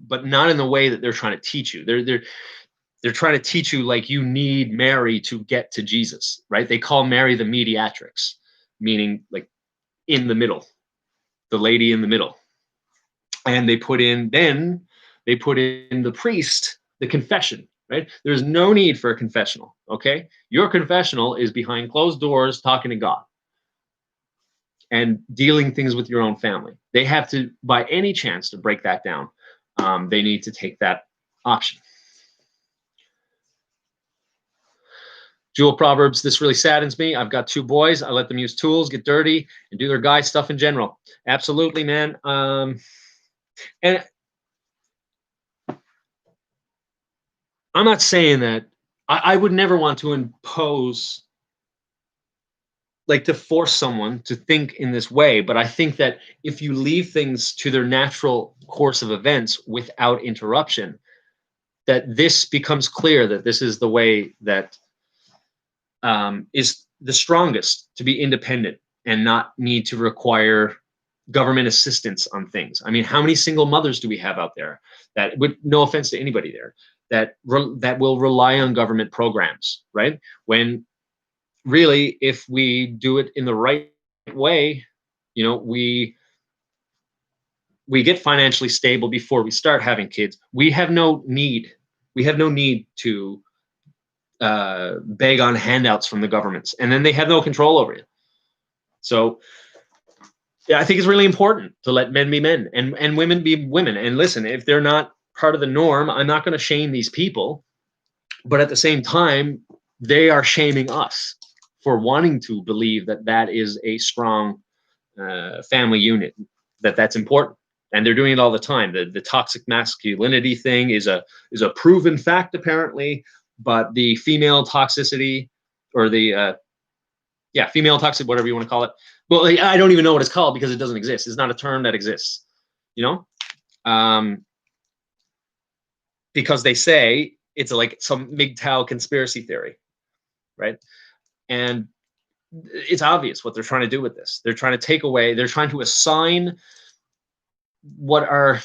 But not in the way that they're trying to teach you. They're trying to teach you like you need Mary to get to Jesus, right? They call Mary the mediatrix, meaning like in the middle, the lady in the middle. And they put in the priest, the confession, right? There's no need for a confessional, okay? Your confessional is behind closed doors talking to God and dealing things with your own family. They have to, by any chance, to break that down. They need to take that option. Jewel Proverbs, this really saddens me. I've got 2 boys. I let them use tools, get dirty, and do their guy stuff in general. Absolutely, man. And I'm not saying that I would never want to impose, like to force someone to think in this way. But I think that if you leave things to their natural course of events without interruption, that this becomes clear that this is the way that is the strongest, to be independent and not need to require government assistance on things. I mean, how many single mothers do we have out there that, with no offense to anybody there, that will rely on government programs, right? When really, if we do it in the right way, we get financially stable before we start having kids. We have no need to beg on handouts from the governments, and then they have no control over it. So yeah, I think it's really important to let men be men and women be women. And listen, if they're not part of the norm, I'm not going to shame these people, but at the same time, they are shaming us for wanting to believe that that is a strong family unit, that's important. And they're doing it all the time. The toxic masculinity thing is a proven fact, apparently, but the female toxicity, or the female toxic, whatever you want to call it. Well, I don't even know what it's called because it doesn't exist. It's not a term that exists, because they say it's like some MGTOW conspiracy theory, right? And it's obvious what they're trying to do with this. They're trying to assign what are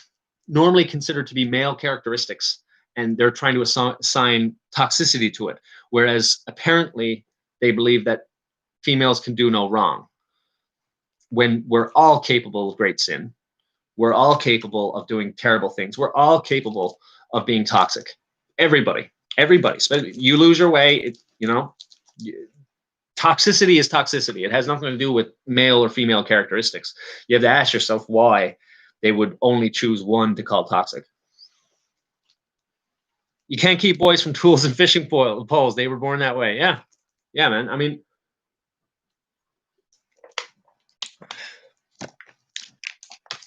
normally considered to be male characteristics, and they're trying to assign toxicity to it, whereas apparently they believe that females can do no wrong, when we're all capable of great sin. We're all capable of doing terrible things. We're all capable of being toxic. Everybody. You lose your way, toxicity is toxicity. It has nothing to do with male or female characteristics. You have to ask yourself why they would only choose one to call toxic. You can't keep boys from tools and fishing poles. They were born that way. Yeah, man. I mean,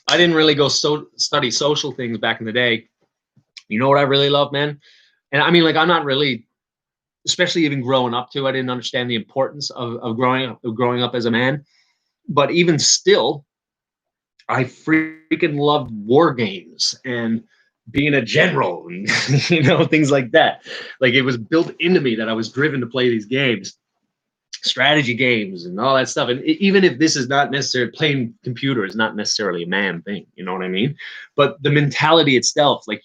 I didn't really go study social things back in the day. You know what I really love, man? And I mean, like, I'm not really, especially even growing up too, I didn't understand the importance of growing up as a man. But even still, I freaking loved war games and being a general and things like that. Like, it was built into me that I was driven to play these games. strategy games and all that stuff. And even if this is not necessarily, playing computer is not necessarily a man thing, you know what I mean? But the mentality itself, like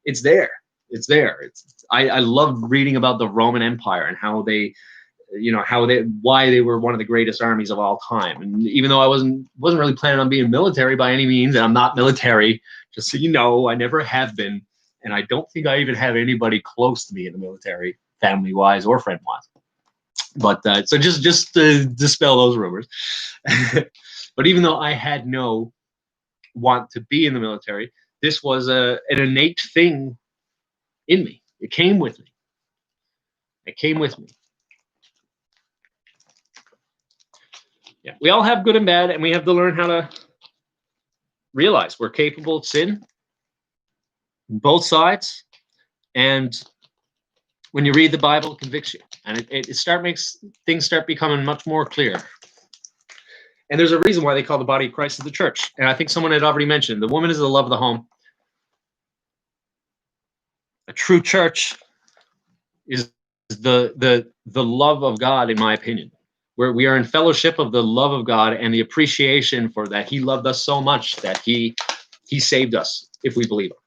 it's there. It's there. I love reading about the Roman Empire and how they, why they were one of the greatest armies of all time. And even though I wasn't really planning on being military by any means, and I'm not military, just so you know, I never have been, and I don't think I even have anybody close to me in the military, family-wise or friend-wise. But so just to dispel those rumors. But even though I had no want to be in the military, this was an innate thing in me. It came with me. It came with me. Yeah, we all have good and bad, and we have to learn how to realize we're capable of sin, both sides, and when you read the Bible, it convicts you, and it makes things start becoming much more clear. And there's a reason why they call the body of Christ the church. And I think someone had already mentioned the woman is the love of the home. A true church is the love of God, in my opinion, where we are in fellowship of the love of God and the appreciation for that. He loved us so much that he saved us if we believe it.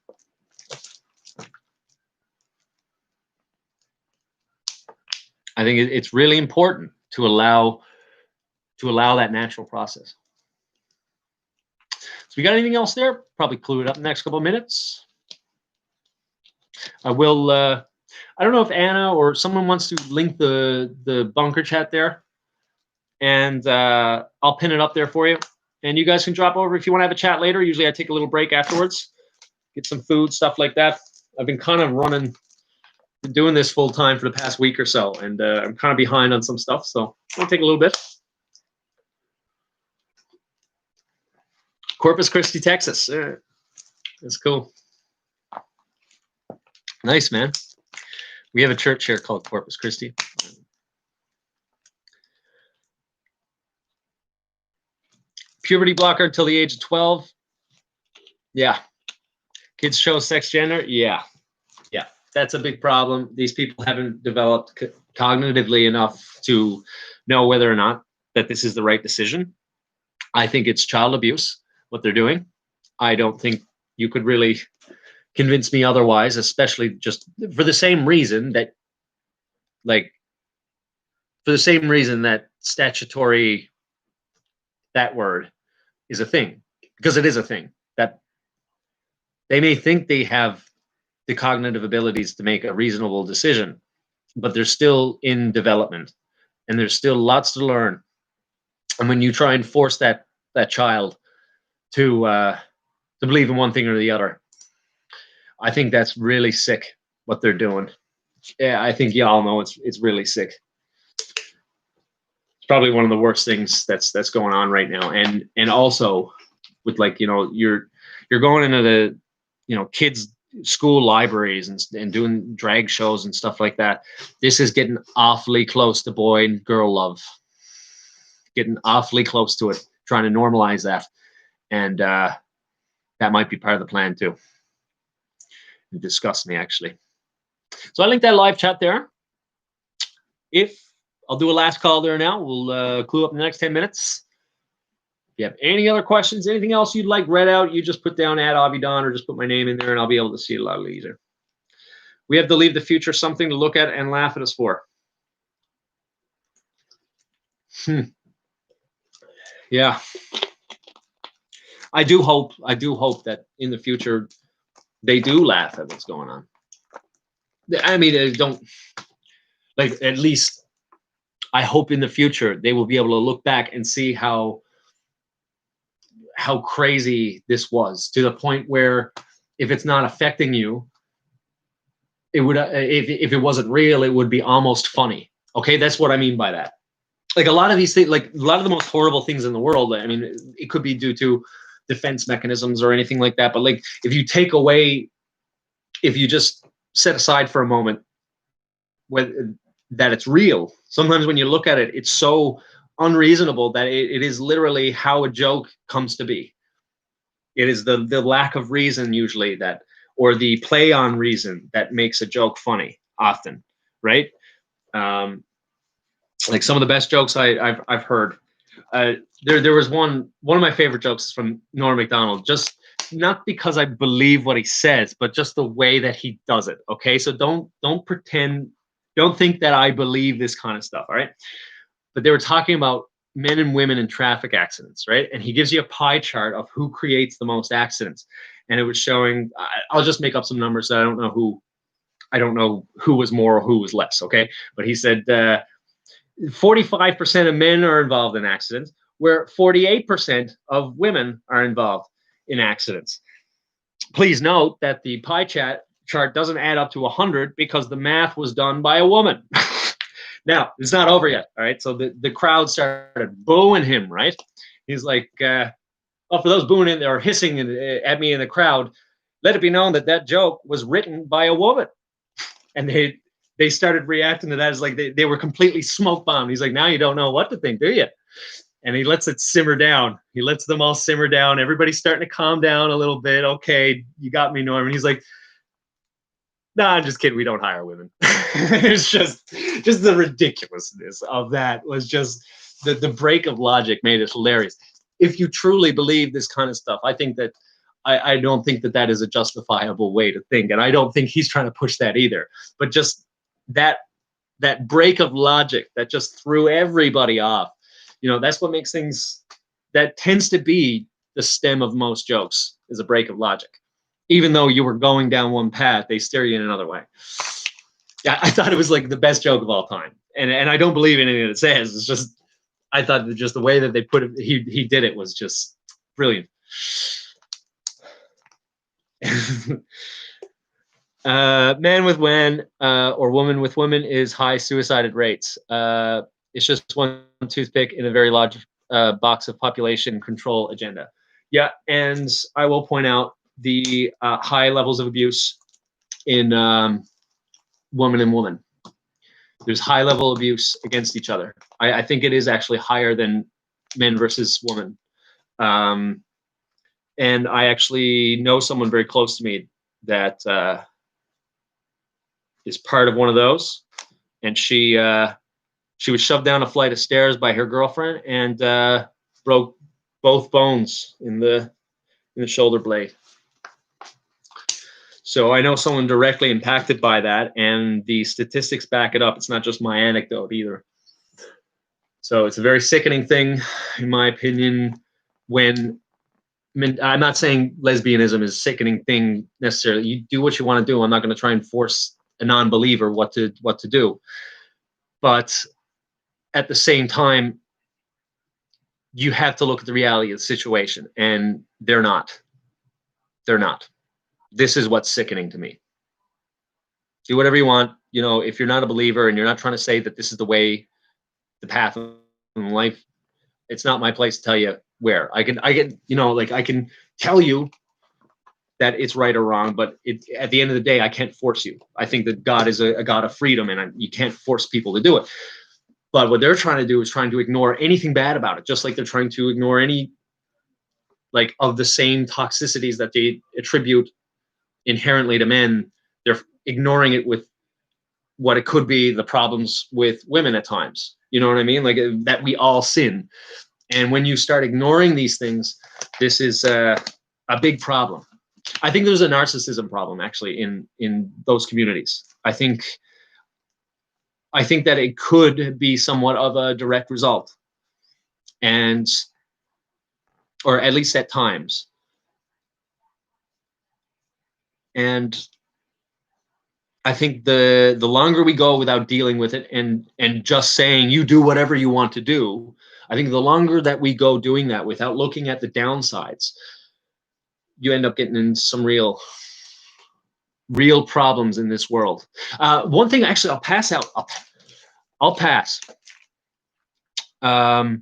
I think it's really important to allow that natural process. So we got anything else there? Probably clue it up in the next couple of minutes. I will. I don't know if Anna or someone wants to link the bunker chat there, and I'll pin it up there for you. And you guys can drop over if you want to have a chat later. Usually I take a little break afterwards, get some food, stuff like that. I've been kind of been doing this full time for the past week or so, and I'm kind of behind on some stuff, so it'll take a little bit. Corpus Christi, Texas. That's cool. Nice, man. We have a church here called Corpus Christi. Puberty blocker until the age of 12. Yeah. Kids show sex gender. Yeah. Yeah. That's a big problem. These people haven't developed cognitively enough to know whether or not that this is the right decision. I think it's child abuse, what they're doing. I don't think you could really convince me otherwise, especially just for the same reason that, statutory, that word is a thing, because it is a thing that they may think they have the cognitive abilities to make a reasonable decision, but they're still in development and there's still lots to learn. And when you try and force that child to believe in one thing or the other, I think that's really sick what they're doing. Yeah, I think y'all know it's really sick. It's probably one of the worst things that's going on right now. And also with, like, you're going into the kids school libraries and doing drag shows and stuff like that. This is getting awfully close to boy and girl love. Getting awfully close to it, trying to normalize that. And that might be part of the plan too. It disgusts me, actually. So I linked that live chat there. I'll do a last call there now. We'll clue up in the next 10 minutes. If you have any other questions, anything else you'd like read out, you just put down @Avidan or just put my name in there and I'll be able to see it a lot easier. We have to leave the future something to look at and laugh at us for. Yeah. I do hope that in the future they do laugh at what's going on. I mean, at least I hope in the future they will be able to look back and see how crazy this was, to the point where if it's not affecting you, it would, if it wasn't real, it would be almost funny. Okay, that's what I mean by that. Like a lot of these things, like a lot of the most horrible things in the world, I mean, it could be due to defense mechanisms or anything like that. But like, if you just set aside for a moment that it's real, sometimes when you look at it, it's so unreasonable that it is literally how a joke comes to be. It is the lack of reason usually or the play on reason that makes a joke funny often, right? Like some of the best jokes I've heard. There was one of my favorite jokes is from Norm Macdonald. Just not because I believe what he says, but just the way that he does it. Okay, so don't pretend, don't think that I believe this kind of stuff. All right, but they were talking about men and women in traffic accidents, right? And he gives you a pie chart of who creates the most accidents, and it was showing. I'll just make up some numbers. So I don't know who was more or who was less. Okay, but he said 45% of men are involved in accidents, where 48% of women are involved in accidents. Please note that the pie chart doesn't add up to 100 because the math was done by a woman. Now, it's not over yet, all right? So the crowd started booing him, right? He's like, for those booing in or hissing at me in the crowd, let it be known that that joke was written by a woman. And they started reacting to that as like they were completely smoke bombed. He's like, now you don't know what to think, do you? And he lets it simmer down. He lets them all simmer down. Everybody's starting to calm down a little bit. Okay, you got me, Norman. He's like, nah, I'm just kidding. We don't hire women. It's just the ridiculousness of that was just the break of logic made it hilarious. If you truly believe this kind of stuff, I think that I don't think that that is a justifiable way to think. And I don't think he's trying to push that either. But just that break of logic that just threw everybody off. You know, that's what makes things, that tends to be the stem of most jokes, is a break of logic. Even though you were going down one path, they steer you in another way. Yeah, I thought it was like the best joke of all time. And I don't believe anything that it says. It's just, I thought that just the way that they put it, he did it was just brilliant. Man with men or woman with women is high suicide rates. It's just one toothpick in a very large box of population control agenda. Yeah, and I will point out the high levels of abuse in woman and woman. There's high level abuse against each other. I think it is actually higher than men versus women. And I actually know someone very close to me that is part of one of those. And she was shoved down a flight of stairs by her girlfriend and broke both bones in the shoulder blade. So I know someone directly impacted by that, and the statistics back it up. It's not just my anecdote either. So it's a very sickening thing, in my opinion, when, I mean, I'm not saying lesbianism is a sickening thing necessarily. You do what you want to do. I'm not going to try and force a non-believer what to do. But at the same time, you have to look at the reality of the situation, and they're not. They're not. This is what's sickening to me. Do whatever you want. You know, if you're not a believer and you're not trying to say that this is the way, the path of life, it's not my place to tell you where. I can, you know, like I can tell you that it's right or wrong, but at the end of the day, I can't force you. I think that God is a God of freedom, and you can't force people to do it. But what they're trying to do is trying to ignore anything bad about it, just like they're trying to ignore any, like, of the same toxicities that they attribute inherently to men. They're ignoring it with what it could be the problems with women at times. You know what I mean? Like that we all sin. And when you start ignoring these things, this is a big problem. I think there's a narcissism problem actually in those communities. I think that it could be somewhat of a direct result, and or at least at times. And I think the longer we go without dealing with it and just saying you do whatever you want to do, I think the longer that we go doing that without looking at the downsides, you end up getting in some real problems in this world. One thing, actually, I'll pass out. I'll pass. Como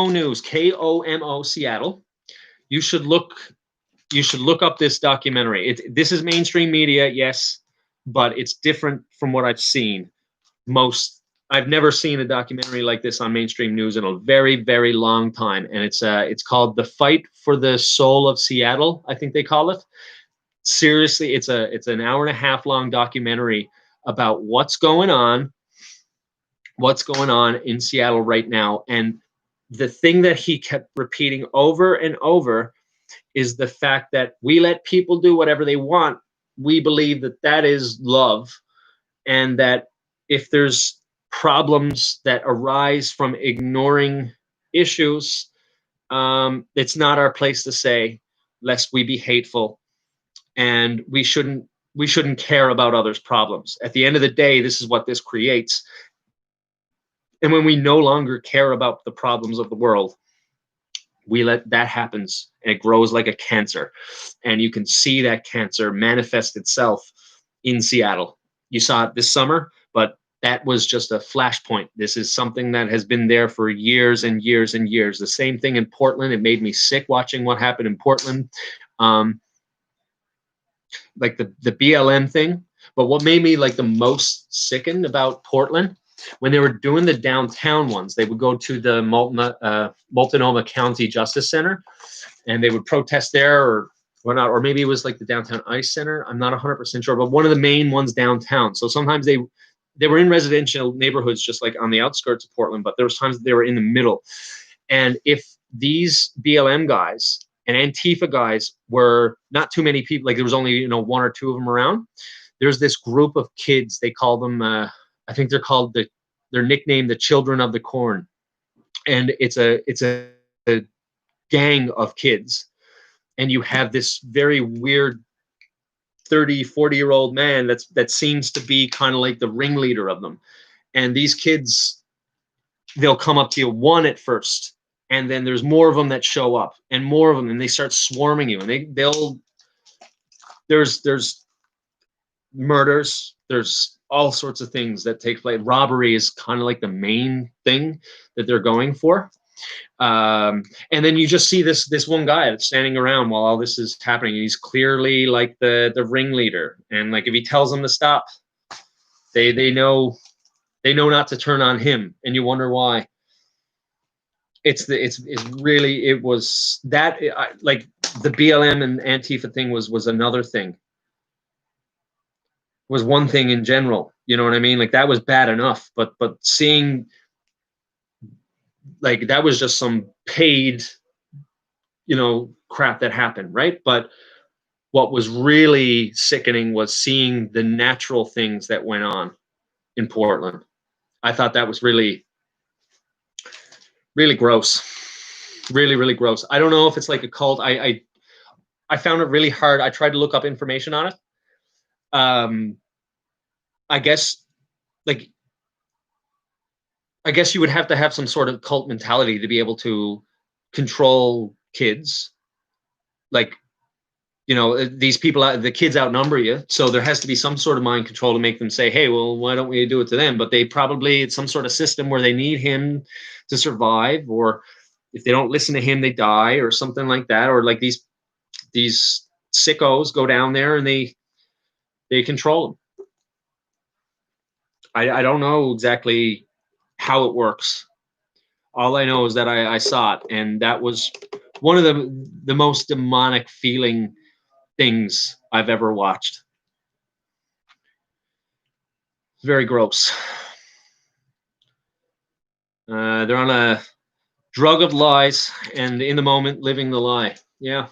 News, KOMO, Seattle. You should look up this documentary. This is mainstream media, yes, but it's different from what I've seen. I've never seen a documentary like this on mainstream news in a very, very long time, and it's called "The Fight for the Soul of Seattle," I think they call it. Seriously, it's an hour and a half long documentary about what's going on what's going on in Seattle right now. And the thing that he kept repeating over and over is the fact that we let people do whatever they want. We believe that that is love, and that if there's problems that arise from ignoring issues, it's not our place to say, lest we be hateful, and we shouldn't care about others' problems. At the end of the day, this is what this creates. And when we no longer care about the problems of the world, we let that happens, and it grows like a cancer. And you can see that cancer manifest itself in Seattle. You saw it this summer, but that was just a flashpoint. This is something that has been there for years and years and years. The same thing in Portland. It made me sick watching what happened in Portland. Like the BLM thing. But what made me like the most sickened about Portland, when they were doing the downtown ones, they would go to the Multnomah County Justice Center, and they would protest there or whatnot, or maybe it was like the Downtown Ice Center. I'm not 100% sure, but one of the main ones downtown. So sometimes they were in residential neighborhoods just like on the outskirts of Portland, but there was times they were in the middle. And if these BLM guys and Antifa guys were not too many people, like there was only, one or two of them around, there's this group of kids. They call them, I think they're called they're nicknamed the Children of the Corn. And it's a gang of kids. And you have this very weird 30, 40-year-old man that seems to be kind of like the ringleader of them. And these kids, they'll come up to you one at first, and then there's more of them that show up, and more of them, and they start swarming you, and there's murders, there's all sorts of things that take place. Robbery is kind of like the main thing that they're going for. And then you just see this one guy that's standing around while all this is happening. He's clearly like the ringleader, and like if he tells them to stop, they know not to turn on him, and you wonder why. It was that, like the BLM and Antifa thing was another thing. Was one thing in general, you know what I mean? Like that was bad enough, but seeing, like, that was just some paid, crap that happened, right? But what was really sickening was seeing the natural things that went on in Portland. I thought that was really, really gross. Really, really gross. I don't know if it's like a cult. I found it really hard. I tried to look up information on it. I guess you would have to have some sort of cult mentality to be able to control kids. Like, these people, the kids outnumber you. So there has to be some sort of mind control to make them say, hey, well, why don't we do it to them? But it's some sort of system where they need him to survive, or if they don't listen to him, they die, or something like that. Or like these sickos go down there and they control them. I don't know exactly how it works. All I know is that I saw it, and that was one of the most demonic feeling things I've ever watched. It's very gross. They're on a drug of lies, and in the moment, living the lie. Yeah.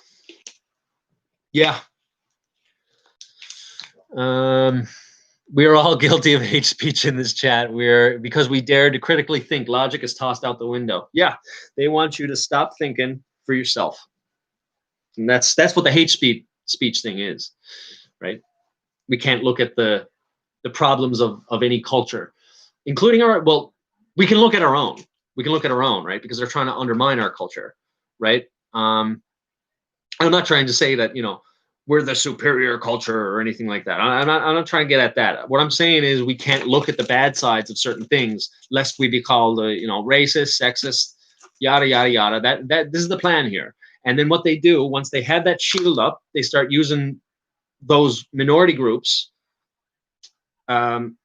We are all guilty of hate speech in this chat. Because we dare to critically think, logic is tossed out the window. Yeah, they want you to stop thinking for yourself. And that's what the hate speech thing is, right? We can't look at the problems of any culture, including we can look at our own. We can look at our own, right? Because they're trying to undermine our culture, right? I'm not trying to say that, we're the superior culture or anything like that. I'm not trying to get at that. What I'm saying is we can't look at the bad sides of certain things, lest we be called, racist, sexist, yada, yada, yada. This is the plan here. And then what they do, once they have that shield up, they start using those minority groups in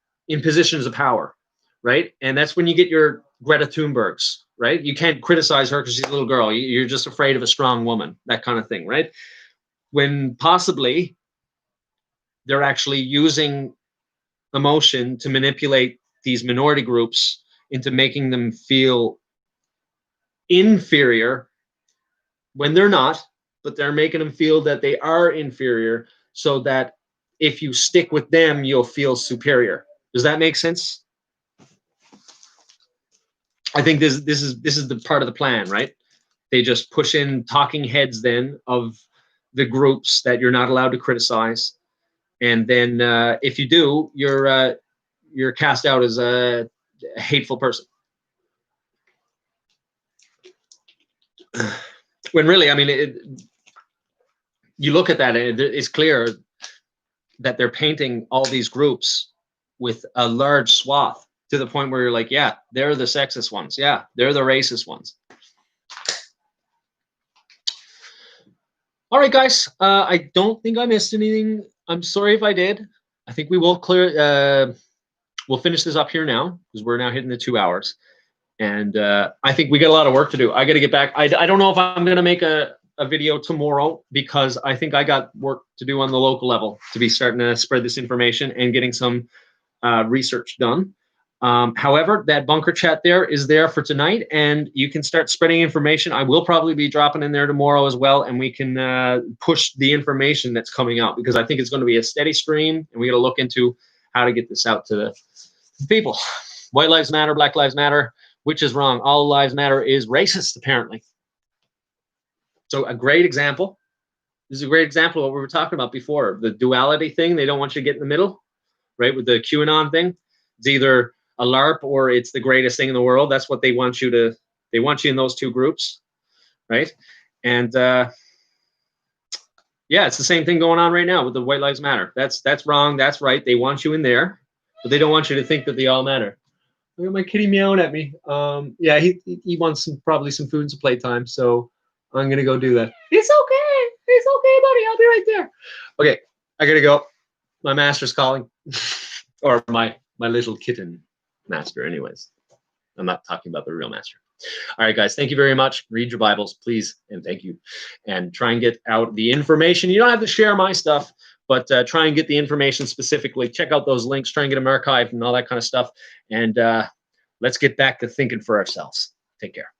positions of power, right? And that's when you get your Greta Thunbergs, right? You can't criticize her because she's a little girl. You're just afraid of a strong woman, that kind of thing, right? When possibly they're actually using emotion to manipulate these minority groups into making them feel inferior when they're not, but they're making them feel that they are inferior so that if you stick with them, you'll feel superior. Does that make sense? I think this is the part of the plan, right? They just push in talking heads then of the groups that you're not allowed to criticize, and then if you do, you're cast out as a hateful person. When really, I mean, you look at that, and it's clear that they're painting all these groups with a large swath to the point where you're like, yeah, they're the sexist ones. Yeah, they're the racist ones. All right, guys. I don't think I missed anything. I'm sorry if I did. I think we will we'll finish this up here now because we're now hitting the 2 hours. And I think we got a lot of work to do. I got to get back. I don't know if I'm going to make a video tomorrow because I think I got work to do on the local level to be starting to spread this information and getting some research done. However, that bunker chat there is there for tonight, and you can start spreading information. I will probably be dropping in there tomorrow as well, and we can push the information that's coming out because I think it's going to be a steady stream, and we got to look into how to get this out to the people. White lives matter, Black lives matter. Which is wrong? All lives matter is racist, apparently. So a great example. This is a great example of what we were talking about before. The duality thing, they don't want you to get in the middle, right? With the QAnon thing. It's either a LARP or it's the greatest thing in the world. That's what they want you to, they want you in those two groups, right? And yeah, it's the same thing going on right now with the White Lives Matter. That's wrong, that's right. They want you in there, but they don't want you to think that they all matter. Look at my kitty meowing at me. Yeah, he wants probably some food and some playtime, so I'm gonna go do that. It's okay, buddy. I'll be right there. Okay, I gotta go. My master's calling, or my little kitten master. Anyways, I'm not talking about the real master. All right, guys. Thank you very much. Read your Bibles, please, and thank you. And try and get out the information. You don't have to share my stuff, but try and get the information specifically. Check out those links. Try and get them archived and all that kind of stuff. And let's get back to thinking for ourselves. Take care.